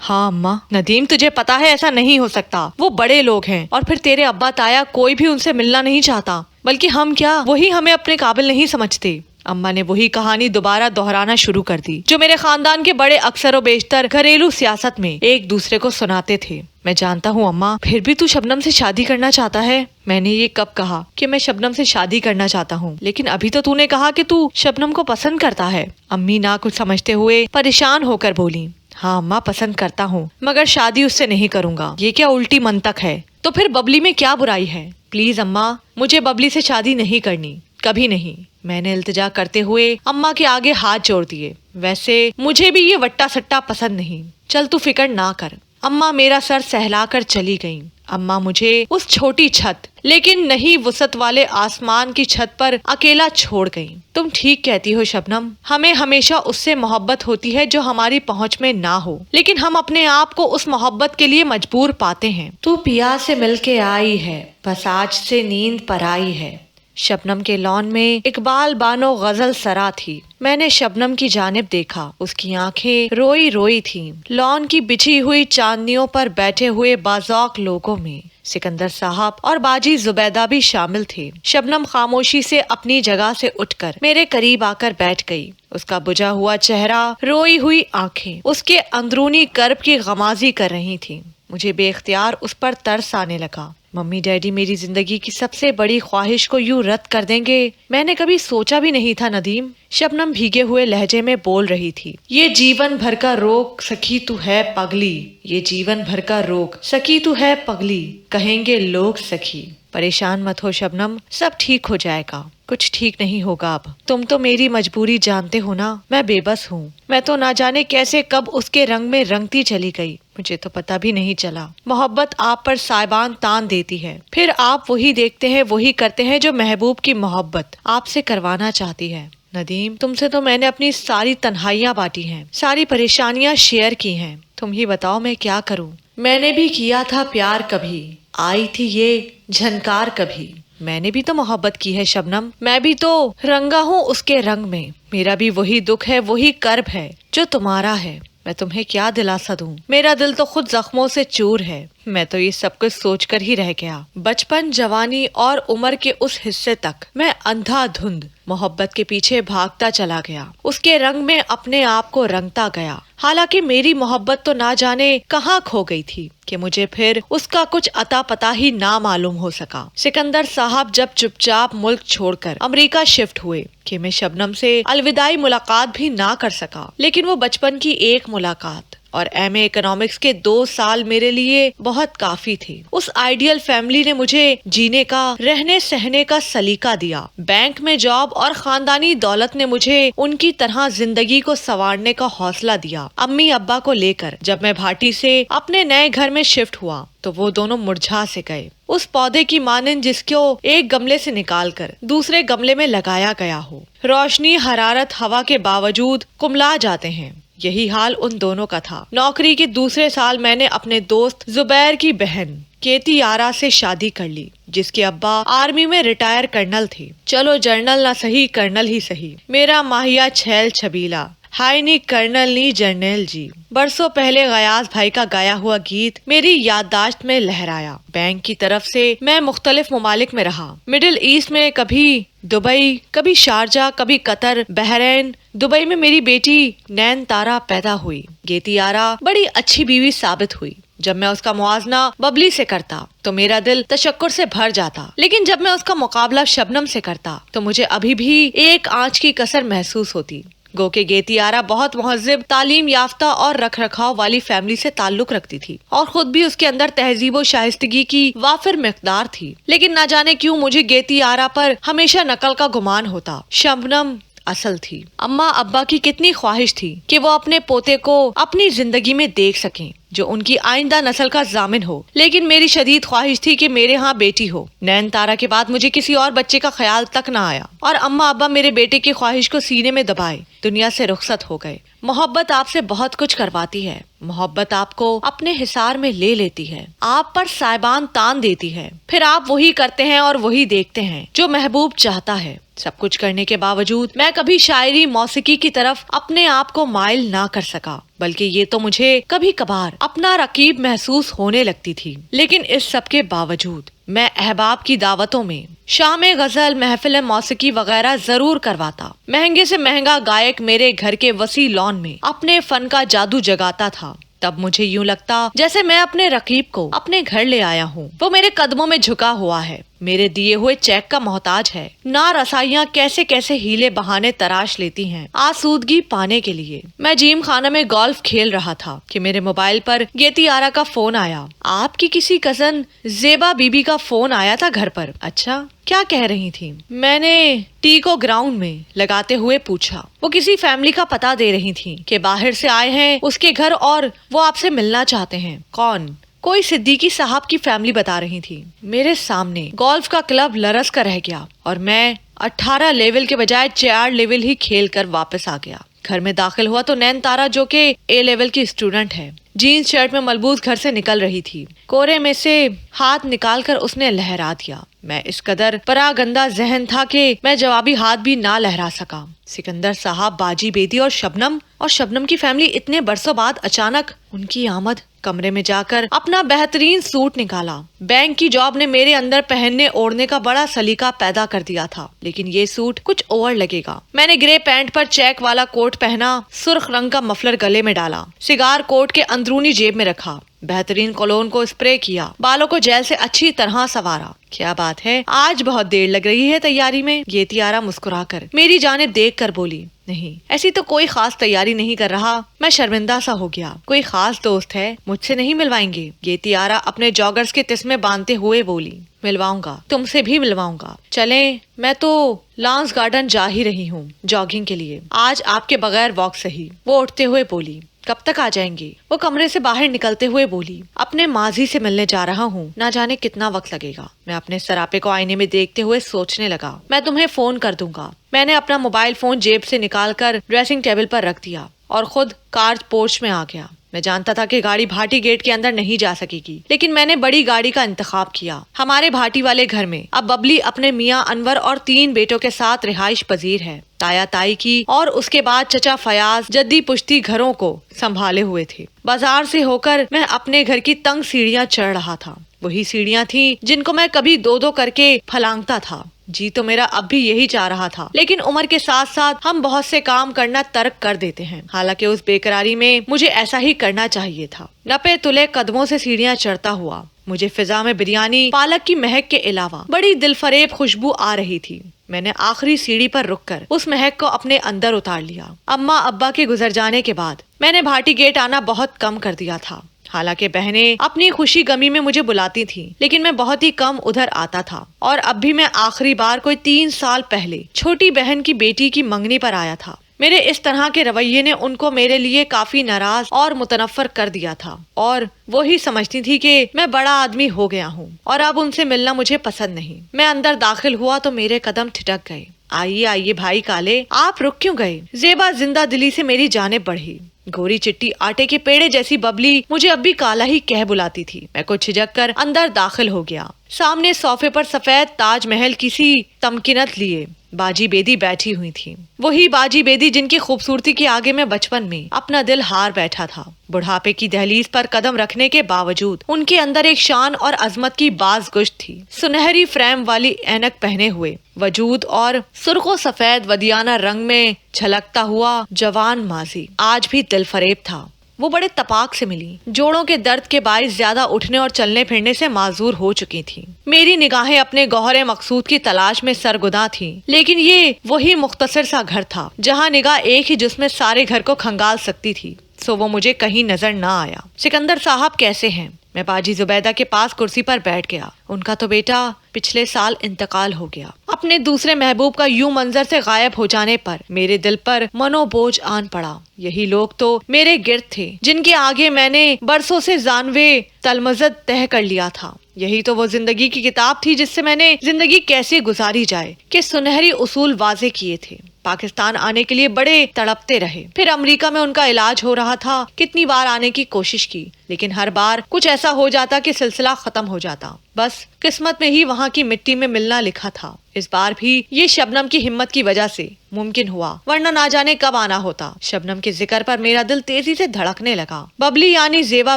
ہاں اماں، ندیم تجھے پتا ہے ایسا نہیں ہو سکتا، وہ بڑے لوگ ہیں، اور پھر تیرے ابا تایا کوئی بھی ان سے ملنا نہیں چاہتا، بلکہ ہم کیا، وہی ہمیں اپنے قابل نہیں سمجھتے۔ اماں نے وہی کہانی دوبارہ دہرانا شروع کر دی جو میرے خاندان کے بڑے اکثر و بیشتر گھریلو سیاست میں ایک دوسرے کو سناتے تھے۔ میں جانتا ہوں اماں، پھر بھی تو شبنم سے شادی کرنا چاہتا ہے۔ میں نے یہ کب کہا کہ میں شبنم سے شادی کرنا چاہتا ہوں؟ لیکن ابھی تو نے کہا کہ تو شبنم کو پسند کرتا ہے۔ امی نہ کچھ سمجھتے ہوئے پریشان ہو کر بولی، ہاں اماں، پسند کرتا ہوں، مگر شادی اس سے نہیں کروں گا۔ یہ کیا الٹی منطق ہے؟ تو پھر ببلی میں کیا برائی ہے؟ پلیز اماں، مجھے ببلی سے شادی نہیں کرنی، کبھی نہیں۔ میں نے التجا کرتے ہوئے اماں کے آگے ہاتھ جوڑ دیے۔ ویسے مجھے بھی یہ وٹا سٹا پسند نہیں، چل تو فکر نہ کر۔ اماں میرا سر سہلا کر چلی گئیں۔ اماں مجھے اس چھوٹی چھت لیکن نہیں وسعت والے آسمان کی چھت پر اکیلا چھوڑ گئیں۔ تم ٹھیک کہتی ہو شبنم، ہمیں ہمیشہ اس سے محبت ہوتی ہے جو ہماری پہنچ میں نہ ہو، لیکن ہم اپنے آپ کو اس محبت کے لیے مجبور پاتے ہیں۔ تو پیا سے مل کے آئی ہے، بس آج سے نیند پر آئی ہے۔ شبنم کے لان میں اقبال بانو غزل سرا تھی۔ میں نے شبنم کی جانب دیکھا، اس کی آنکھیں روئی روئی تھیں۔ لان کی بچھی ہوئی چاندنیوں پر بیٹھے ہوئے باذوق لوگوں میں سکندر صاحب اور باجی زبیدہ بھی شامل تھے۔ شبنم خاموشی سے اپنی جگہ سے اٹھ کر میرے قریب آ کر بیٹھ گئی۔ اس کا بجھا ہوا چہرہ، روئی ہوئی آنکھیں اس کے اندرونی کرب کی غمازی کر رہی تھیں۔ مجھے بے اختیار اس پر ترس آنے لگا۔ ممی ڈیڈی میری زندگی کی سب سے بڑی خواہش کو یوں رد کر دیں گے، میں نے کبھی سوچا بھی نہیں تھا ندیم۔ شبنم بھیگے ہوئے لہجے میں بول رہی تھی، یہ جیون بھر کا روگ سکی تو ہے پگلی، یہ جیون بھر کا روگ سکی تو ہے پگلی، کہیں گے لوگ سکی۔ پریشان مت ہو شبنم، سب ٹھیک ہو جائے گا۔ کچھ ٹھیک نہیں ہوگا اب، تم تو میری مجبوری جانتے ہو نا، میں بے بس ہوں۔ میں تو نہ جانے کیسے کب اس کے رنگ میں رنگتی چلی گئی، مجھے تو پتہ بھی نہیں چلا۔ محبت آپ پر سائبان تان دیتی ہے، پھر آپ وہی دیکھتے ہیں، وہی کرتے ہیں جو محبوب کی محبت آپ سے کروانا چاہتی ہے۔ ندیم، تم سے تو میں نے اپنی ساری تنہائیاں بانٹی ہیں، ساری پریشانیاں شیئر کی ہیں، تم ہی بتاؤ میں کیا کروں؟ میں نے بھی کیا تھا پیار کبھی، آئی تھی یہ جھنکار کبھی۔ میں نے بھی تو محبت کی ہے شبنم، میں بھی تو رنگا ہوں اس کے رنگ میں، میرا بھی وہی دکھ ہے، وہی کرب ہے جو تمہارا ہے۔ میں تمہیں کیا دلاسا دوں، میرا دل تو خود زخموں سے چور ہے۔ میں تو یہ سب کچھ سوچ کر ہی رہ گیا۔ بچپن، جوانی اور عمر کے اس حصے تک میں اندھا دھند محبت کے پیچھے بھاگتا چلا گیا، اس کے رنگ میں اپنے آپ کو رنگتا گیا، حالانکہ میری محبت تو نہ جانے کہاں کھو گئی تھی کہ مجھے پھر اس کا کچھ اتا پتا ہی نہ معلوم ہو سکا۔ سکندر صاحب جب چپ چاپ ملک چھوڑ کر امریکہ شفٹ ہوئے کہ میں شبنم سے الوداعی ملاقات بھی نہ کر سکا، لیکن وہ بچپن کی ایک ملاقات اور ایم اے اکنامکس کے 2 سال میرے لیے بہت کافی تھے۔ اس آئیڈیل فیملی نے مجھے جینے کا، رہنے سہنے کا سلیقہ دیا۔ بینک میں جاب اور خاندانی دولت نے مجھے ان کی طرح زندگی کو سنوارنے کا حوصلہ دیا۔ امی ابا کو لے کر جب میں بھاٹی سے اپنے نئے گھر میں شفٹ ہوا تو وہ دونوں مرجھا سے گئے، اس پودے کی مانند جس کو ایک گملے سے نکال کر دوسرے گملے میں لگایا گیا ہو۔ روشنی، حرارت، ہوا کے باوجود کملا جاتے ہیں، یہی حال ان دونوں کا تھا۔ نوکری کے دوسرے سال میں نے اپنے دوست زبیر کی بہن کیتی آرا سے شادی کر لی، جس کے ابا آرمی میں ریٹائر کرنل تھے۔ چلو جرنل نہ سہی، کرنل ہی سہی، میرا ماہیا چھیل چھبیلا، ہائی نی کرنل نی جرنیل جی۔ برسوں پہلے غیاث بھائی کا گایا ہوا گیت میری یادداشت میں لہرایا۔ بینک کی طرف سے میں مختلف ممالک میں رہا، مڈل ایسٹ میں کبھی دبئی، کبھی شارجہ، کبھی قطر، بحرین۔ دبئی میں میری بیٹی نین تارا پیدا ہوئی۔ گیتی آرا بڑی اچھی بیوی ثابت ہوئی۔ جب میں اس کا موازنہ ببلی سے کرتا تو میرا دل تشکر سے بھر جاتا، لیکن جب میں اس کا مقابلہ شبنم سے کرتا تو مجھے ابھی بھی ایک آنچ کی کسر محسوس ہوتی۔ گو کہ گیتی آرا بہت مہذب، تعلیم یافتہ اور رکھ رکھاؤ والی فیملی سے تعلق رکھتی تھی، اور خود بھی اس کے اندر تہذیب و شائستگی کی وافر مقدار تھی، لیکن نہ جانے کیوں مجھے گیتی آرا پر ہمیشہ نقل کا گمان ہوتا۔ شبنم اصل تھی۔ اماں ابا کی کتنی خواہش تھی کہ وہ اپنے پوتے کو اپنی زندگی میں دیکھ سکیں، جو ان کی آئندہ نسل کا ضامن ہو، لیکن میری شدید خواہش تھی کہ میرے ہاں بیٹی ہو۔ نین تارا کے بعد مجھے کسی اور بچے کا خیال تک نہ آیا، اور اماں ابا میرے بیٹے کی خواہش کو سینے میں دبائے دنیا سے رخصت ہو گئے۔ محبت آپ سے بہت کچھ کرواتی ہے، محبت آپ کو اپنے حصار میں لے لیتی ہے، آپ پر سائبان تان دیتی ہے، پھر آپ وہی کرتے ہیں اور وہی دیکھتے ہیں جو محبوب چاہتا ہے۔ سب کچھ کرنے کے باوجود میں کبھی شاعری موسیقی کی طرف اپنے آپ کو مائل نہ کر سکا، بلکہ یہ تو مجھے کبھی کبھار اپنا رقیب محسوس ہونے لگتی تھی۔ لیکن اس سب کے باوجود میں احباب کی دعوتوں میں شام غزل، محفل موسیقی وغیرہ ضرور کرواتا۔ مہنگے سے مہنگا گائک میرے گھر کے وسیع لان میں اپنے فن کا جادو جگاتا تھا۔ تب مجھے یوں لگتا جیسے میں اپنے رقیب کو اپنے گھر لے آیا ہوں، وہ میرے قدموں میں جھکا ہوا ہے، میرے دیے ہوئے چیک کا محتاج ہے۔ نا رسائیاں کیسے کیسے ہیلے بہانے تراش لیتی ہیں آسودگی پانے کے لیے۔ میں جیم خانہ میں گولف کھیل رہا تھا کہ میرے موبائل پر گیتی آرا کا فون آیا۔ آپ کی کسی کزن زیبا بی بی کا فون آیا تھا گھر پر؟ اچھا، کیا کہہ رہی تھی؟ میں نے ٹی کو گراؤنڈ میں لگاتے ہوئے پوچھا۔ وہ کسی فیملی کا پتہ دے رہی تھی کہ باہر سے آئے ہیں اس کے گھر اور وہ آپ سے ملنا چاہتے ہیں۔ کون؟ کوئی صدیقی صاحب کی فیملی بتا رہی تھی۔ میرے سامنے گولف کا کلب لرز کر رہ گیا اور میں 18 لیول کے بجائے 4 لیول ہی کھیل کر واپس آ گیا۔ گھر میں داخل ہوا تو نین تارا، جو کہ اے لیول کی اسٹوڈنٹ ہے، جینز شرٹ میں ملبوس گھر سے نکل رہی تھی۔ کورے میں سے ہاتھ نکال کر اس نے لہرا دیا۔ میں اس قدر پراگندہ ذہن تھا کہ میں جوابی ہاتھ بھی نہ لہرا سکا۔ سکندر صاحب، باجی بیدی اور شبنم کی فیملی، اتنے برسوں بعد اچانک ان کی آمد۔ کمرے میں جا کر اپنا بہترین سوٹ نکالا۔ بینک کی جاب نے میرے اندر پہننے اوڑھنے کا بڑا سلیقہ پیدا کر دیا تھا، لیکن یہ سوٹ کچھ اوور لگے گا۔ میں نے گرے پینٹ پر چیک والا کوٹ پہنا، سرخ رنگ کا مفلر گلے میں ڈالا، سگار کوٹ کے اندرونی جیب میں رکھا، بہترین کولون کو اسپرے کیا، بالوں کو جیل سے اچھی طرح سنوارا۔ کیا بات ہے، آج بہت دیر لگ رہی ہے تیاری میں؟ گیتی آرا مسکرا کر میری جانب دیکھ کر بولی۔ نہیں، ایسی تو کوئی خاص تیاری نہیں کر رہا۔ میں شرمندہ سا ہو گیا۔ کوئی خاص دوست ہے؟ مجھ سے نہیں ملوائیں گے؟ گیتی آرا اپنے جاگرز کے تسمے باندھتے ہوئے بولی۔ ملواؤں گا، تم سے بھی ملواؤں گا۔ چلیں، میں تو لانس گارڈن جا ہی رہی ہوں جاگنگ کے لیے، آج آپ کے بغیر واک صحیح۔ وہ اٹھتے ہوئے بولی۔ کب تک آ جائیں گی؟ وہ کمرے سے باہر نکلتے ہوئے بولی۔ اپنے ماضی سے ملنے جا رہا ہوں، نہ جانے کتنا وقت لگے گا۔ میں اپنے سراپے کو آئینے میں دیکھتے ہوئے سوچنے لگا۔ میں تمہیں فون کر دوں گا۔ میں نے اپنا موبائل فون جیب سے نکال کر ڈریسنگ ٹیبل پر رکھ دیا اور خود کار پورچ میں آ گیا۔ میں جانتا تھا کہ گاڑی بھاٹی گیٹ کے اندر نہیں جا سکے گی، لیکن میں نے بڑی گاڑی کا انتخاب کیا۔ ہمارے بھاٹی والے گھر میں اب ببلی اپنے میاں انور اور 3 بیٹوں کے ساتھ رہائش پذیر ہے۔ تایا تائی کی اور اس کے بعد چچا فیاض جدی پشتی گھروں کو سنبھالے ہوئے تھے۔ بازار سے ہو کر میں اپنے گھر کی تنگ سیڑھیاں چڑھ رہا تھا۔ وہی سیڑھیاں تھیں جن کو میں کبھی 2 کر کے پھلانگتا تھا۔ جی تو میرا اب بھی یہی چاہ رہا تھا، لیکن عمر کے ساتھ ساتھ ہم بہت سے کام کرنا ترک کر دیتے ہیں۔ حالانکہ اس بےقراری میں مجھے ایسا ہی کرنا چاہیے تھا۔ نپے تلے قدموں سے سیڑھیاں چڑھتا ہوا، مجھے فضا میں بریانی، پالک کی مہک کے علاوہ بڑی دل فریب خوشبو آ رہی تھی۔ میں نے آخری سیڑھی پر رک کر اس مہک کو اپنے اندر اتار لیا۔ اماں ابا کے گزر جانے کے بعد میں نے بھاٹی گیٹ آنا بہت کم کر دیا تھا۔ حالانکہ بہنیں اپنی خوشی غمی میں مجھے بلاتی تھیں، لیکن میں بہت ہی کم ادھر آتا تھا، اور اب بھی میں آخری بار کوئی 3 سال پہلے چھوٹی بہن کی بیٹی کی منگنی پر آیا تھا۔ میرے اس طرح کے رویے نے ان کو میرے لیے کافی ناراض اور متنفر کر دیا تھا، اور وہی سمجھتی تھی کہ میں بڑا آدمی ہو گیا ہوں اور اب ان سے ملنا مجھے پسند نہیں۔ میں اندر داخل ہوا تو میرے قدم ٹھٹک گئے۔ آئیے آئیے بھائی کالے، آپ رک کیوں گئے؟ زیبا زندہ دلی سے میری جانب بڑھی۔ گوری چٹی آٹے کے پیڑے جیسی ببلی مجھے اب بھی کالا ہی کہہ بلاتی تھی۔ میں کو جھجک کر اندر داخل ہو گیا۔ سامنے صوفے پر سفید تاج محل کسی تمکنت لیے باجی بیدی بیٹھی ہوئی تھی، وہی باجی بیدی جن کی خوبصورتی کے آگے میں بچپن میں اپنا دل ہار بیٹھا تھا۔ بڑھاپے کی دہلیز پر قدم رکھنے کے باوجود ان کے اندر ایک شان اور عظمت کی باز گشت تھی۔ سنہری فریم والی اینک پہنے ہوئے وجود اور سرخ و سفید ودیانہ رنگ میں جھلکتا ہوا جوان ماضی آج بھی دل فریب تھا۔ وہ بڑے تپاک سے ملی، جوڑوں کے درد کے باعث زیادہ اٹھنے اور چلنے پھرنے سے معذور ہو چکی تھی۔ میری نگاہیں اپنے گوہر مقصود کی تلاش میں سرگرداں تھیں، لیکن یہ وہی مختصر سا گھر تھا جہاں نگاہ ایک ہی جسم میں سارے گھر کو کھنگال سکتی تھی۔ سو وہ مجھے کہیں نظر نہ آیا۔ سکندر صاحب کیسے ہیں؟ میں باجی زبیدہ کے پاس کرسی پر بیٹھ گیا۔ ان کا تو بیٹا پچھلے سال انتقال ہو گیا۔ اپنے دوسرے محبوب کا یوں منظر سے غائب ہو جانے پر میرے دل پر منو بوجھ آن پڑا۔ یہی لوگ تو میرے گرد تھے جن کے آگے میں نے برسوں سے زانوے تلمذت طے کر لیا تھا۔ یہی تو وہ زندگی کی کتاب تھی جس سے میں نے زندگی کیسے گزاری جائے کہ سنہری اصول واضح کیے تھے۔ پاکستان آنے کے لیے بڑے تڑپتے رہے، پھر امریکہ میں ان کا علاج ہو رہا تھا، کتنی بار آنے کی کوشش کی، لیکن ہر بار کچھ ایسا ہو جاتا کہ سلسلہ ختم ہو جاتا۔ بس قسمت میں ہی وہاں کی مٹی میں ملنا لکھا تھا۔ اس بار بھی یہ شبنم کی ہمت کی وجہ سے ممکن ہوا، ورنہ نہ جانے کب آنا ہوتا۔ شبنم کے ذکر پر میرا دل تیزی سے دھڑکنے لگا۔ ببلی یعنی زیبا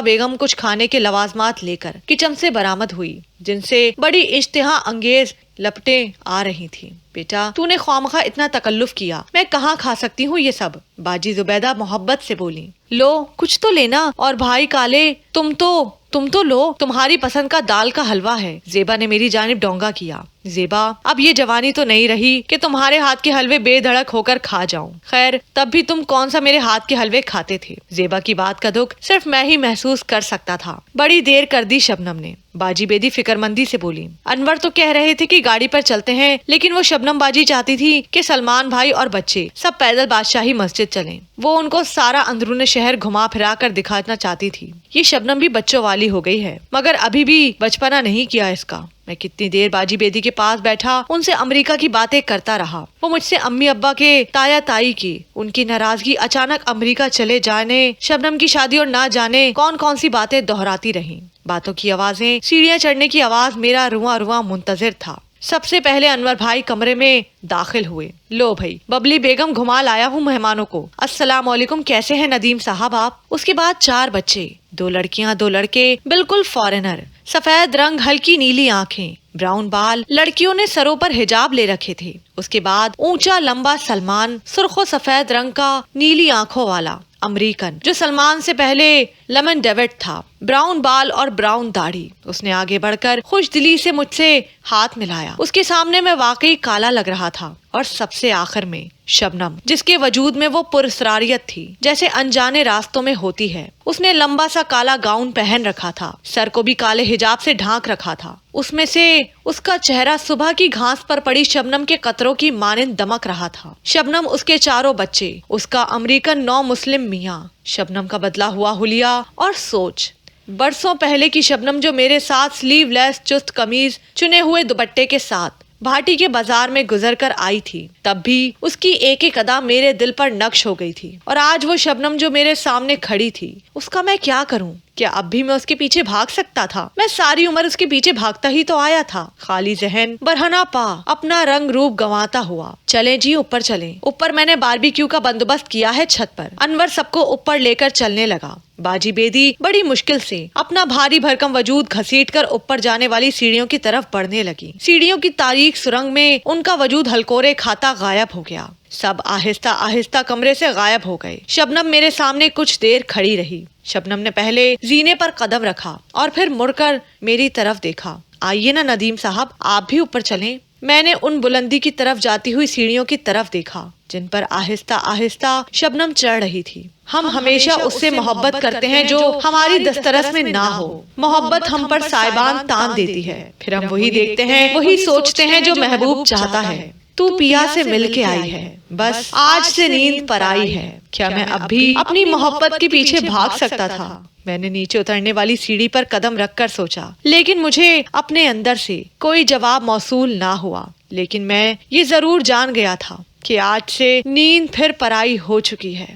بیگم کچھ کھانے کے لوازمات لے کر کچن سے برآمد ہوئی، جن سے بڑی اشتہا انگیز لپٹیں آ رہی تھی۔ بیٹا تو نے خوامخواہ اتنا تکلف کیا، میں کہاں کھا سکتی ہوں یہ سب؟ باجی زبیدہ محبت سے بولی۔ لو کچھ تو لینا، اور بھائی کالے تم تو لو، تمہاری پسند کا دال کا حلوہ ہے۔ زیبا نے میری جانب ڈونگا کیا۔ زیبا اب یہ جوانی تو نہیں رہی کہ تمہارے ہاتھ کے حلوے بے دھڑک ہو کر کھا جاؤں۔ خیر تب بھی تم کون سا میرے ہاتھ کے حلوے کھاتے تھے؟ زیبا کی بات کا دکھ صرف میں ہی محسوس کر سکتا تھا۔ بڑی دیر کر دی شبنم نے۔ باجی بیدی فکر مندی سے بولی۔ انور تو کہہ رہے تھے کہ گاڑی پر چلتے ہیں، لیکن وہ شبنم باجی چاہتی تھی کہ سلمان بھائی اور بچے سب پیدل بادشاہی مسجد چلیں۔ وہ ان کو سارا اندرون شہر گھما پھرا کر دکھانا چاہتی تھی۔ یہ شبنم بھی بچوں والی ہو گئی ہے، مگر ابھی بھی بچپنا نہیں کیا اس کا۔ میں کتنی دیر باجی بیدی کے پاس بیٹھا ان سے امریکہ کی باتیں کرتا رہا۔ وہ مجھ سے امی ابا کے تایا تائی کی، ان کی ناراضگی، اچانک امریکہ چلے جانے، شبنم کی شادی اور نہ جانے کون سی باتیں دہراتی رہیں۔ باتوں کی آوازیں، سیڑھیاں چڑھنے کی آواز، میرا رواں رواں منتظر تھا۔ سب سے پہلے انور بھائی کمرے میں داخل ہوئے۔ لو بھائی، ببلی بیگم گھما لایا ہوں مہمانوں کو۔ السلام علیکم، کیسے ہیں ندیم صاحب آپ؟ اس کے بعد 4 بچے، 2 لڑکیاں 2 لڑکے، بالکل فارنر، سفید رنگ، ہلکی نیلی آنکھیں، براؤن بال، لڑکیوں نے سروں پر حجاب لے رکھے تھے۔ اس کے بعد اونچا لمبا سلمان، سرخ و سفید رنگ کا، نیلی آنکھوں والا امریکن، جو سلمان سے پہلے لیمن ڈیوڈ تھا، براؤن بال اور براؤن داڑھی۔ اس نے آگے بڑھ کر خوش دلی سے مجھ سے ہاتھ ملایا۔ اس کے سامنے میں واقعی کالا لگ رہا تھا، اور سب سے آخر میں شبنم، جس کے وجود میں وہ پراسراریت تھی جیسے انجانے راستوں میں ہوتی ہے۔ اس نے لمبا سا کالا گاؤن پہن رکھا تھا، سر کو بھی کالے حجاب سے ڈھانک رکھا تھا۔ اس میں سے اس کا چہرہ صبح کی گھاس پر پڑی شبنم کے قطروں کی مانند دمک رہا تھا۔ شبنم، اس کے 4 بچے، اس کا امریکن نو مسلم میاں، شبنم کا بدلا ہوا حلیہ اور سوچ۔ برسوں پہلے کی شبنم جو میرے ساتھ سلیو لیس چست قمیض، چنے ہوئے دوپٹے کے ساتھ بھاٹی کے بازار میں گزر کر آئی تھی، تب بھی اس کی ایک ایک ادا میرے دل پر نقش ہو گئی تھی۔ اور آج وہ شبنم جو میرے سامنے کھڑی تھی، اس کا میں کیا کروں؟ کیا اب بھی میں اس کے پیچھے بھاگ سکتا تھا؟ میں ساری عمر اس کے پیچھے بھاگتا ہی تو آیا تھا، خالی ذہن، برہنہ پا، اپنا رنگ روپ گنواتا ہوا۔ چلیں جی اوپر چلیں۔ اوپر میں نے باربیکیو کا بندوبست کیا ہے چھت پر۔ انور سب کو اوپر لے کر چلنے لگا۔ باجی بیدی بڑی مشکل سے اپنا بھاری بھرکم وجود گھسیٹ کر اوپر جانے والی سیڑھیوں کی طرف بڑھنے لگی۔ سیڑھیوں کی تاریک سرنگ میں ان کا وجود ہلکورے کھاتا غائب ہو گیا۔ سب آہستہ آہستہ کمرے سے غائب ہو گئے۔ شبنم میرے سامنے کچھ دیر کھڑی رہی۔ شبنم نے پہلے زینے پر قدم رکھا اور پھر مڑ کر میری طرف دیکھا۔ آئیے نا ندیم صاحب، آپ بھی اوپر چلیں۔ میں نے ان بلندی کی طرف جاتی ہوئی سیڑھیوں کی طرف دیکھا جن پر آہستہ آہستہ شبنم چڑھ رہی تھی۔ ہم ہمیشہ اس سے محبت کرتے ہیں جو ہماری دسترس میں نہ ہو۔ محبت ہم پر سائبان تان دیتی ہے، پھر ہم وہی دیکھتے ہیں، وہی سوچتے ہیں جو محبوب چاہتا ہے۔ تو پیا سے مل کے آئی ہے، بس آج سے نیند پر آئی ہے۔ کیا میں اب بھی اپنی محبت کے پیچھے بھاگ سکتا تھا؟ میں نے نیچے اترنے والی سیڑھی پر قدم رکھ کر سوچا، لیکن مجھے اپنے اندر سے کوئی جواب موصول نہ ہوا۔ لیکن میں یہ ضرور جان گیا تھا کہ آج سے نیند پھر پرائی ہو چکی ہے۔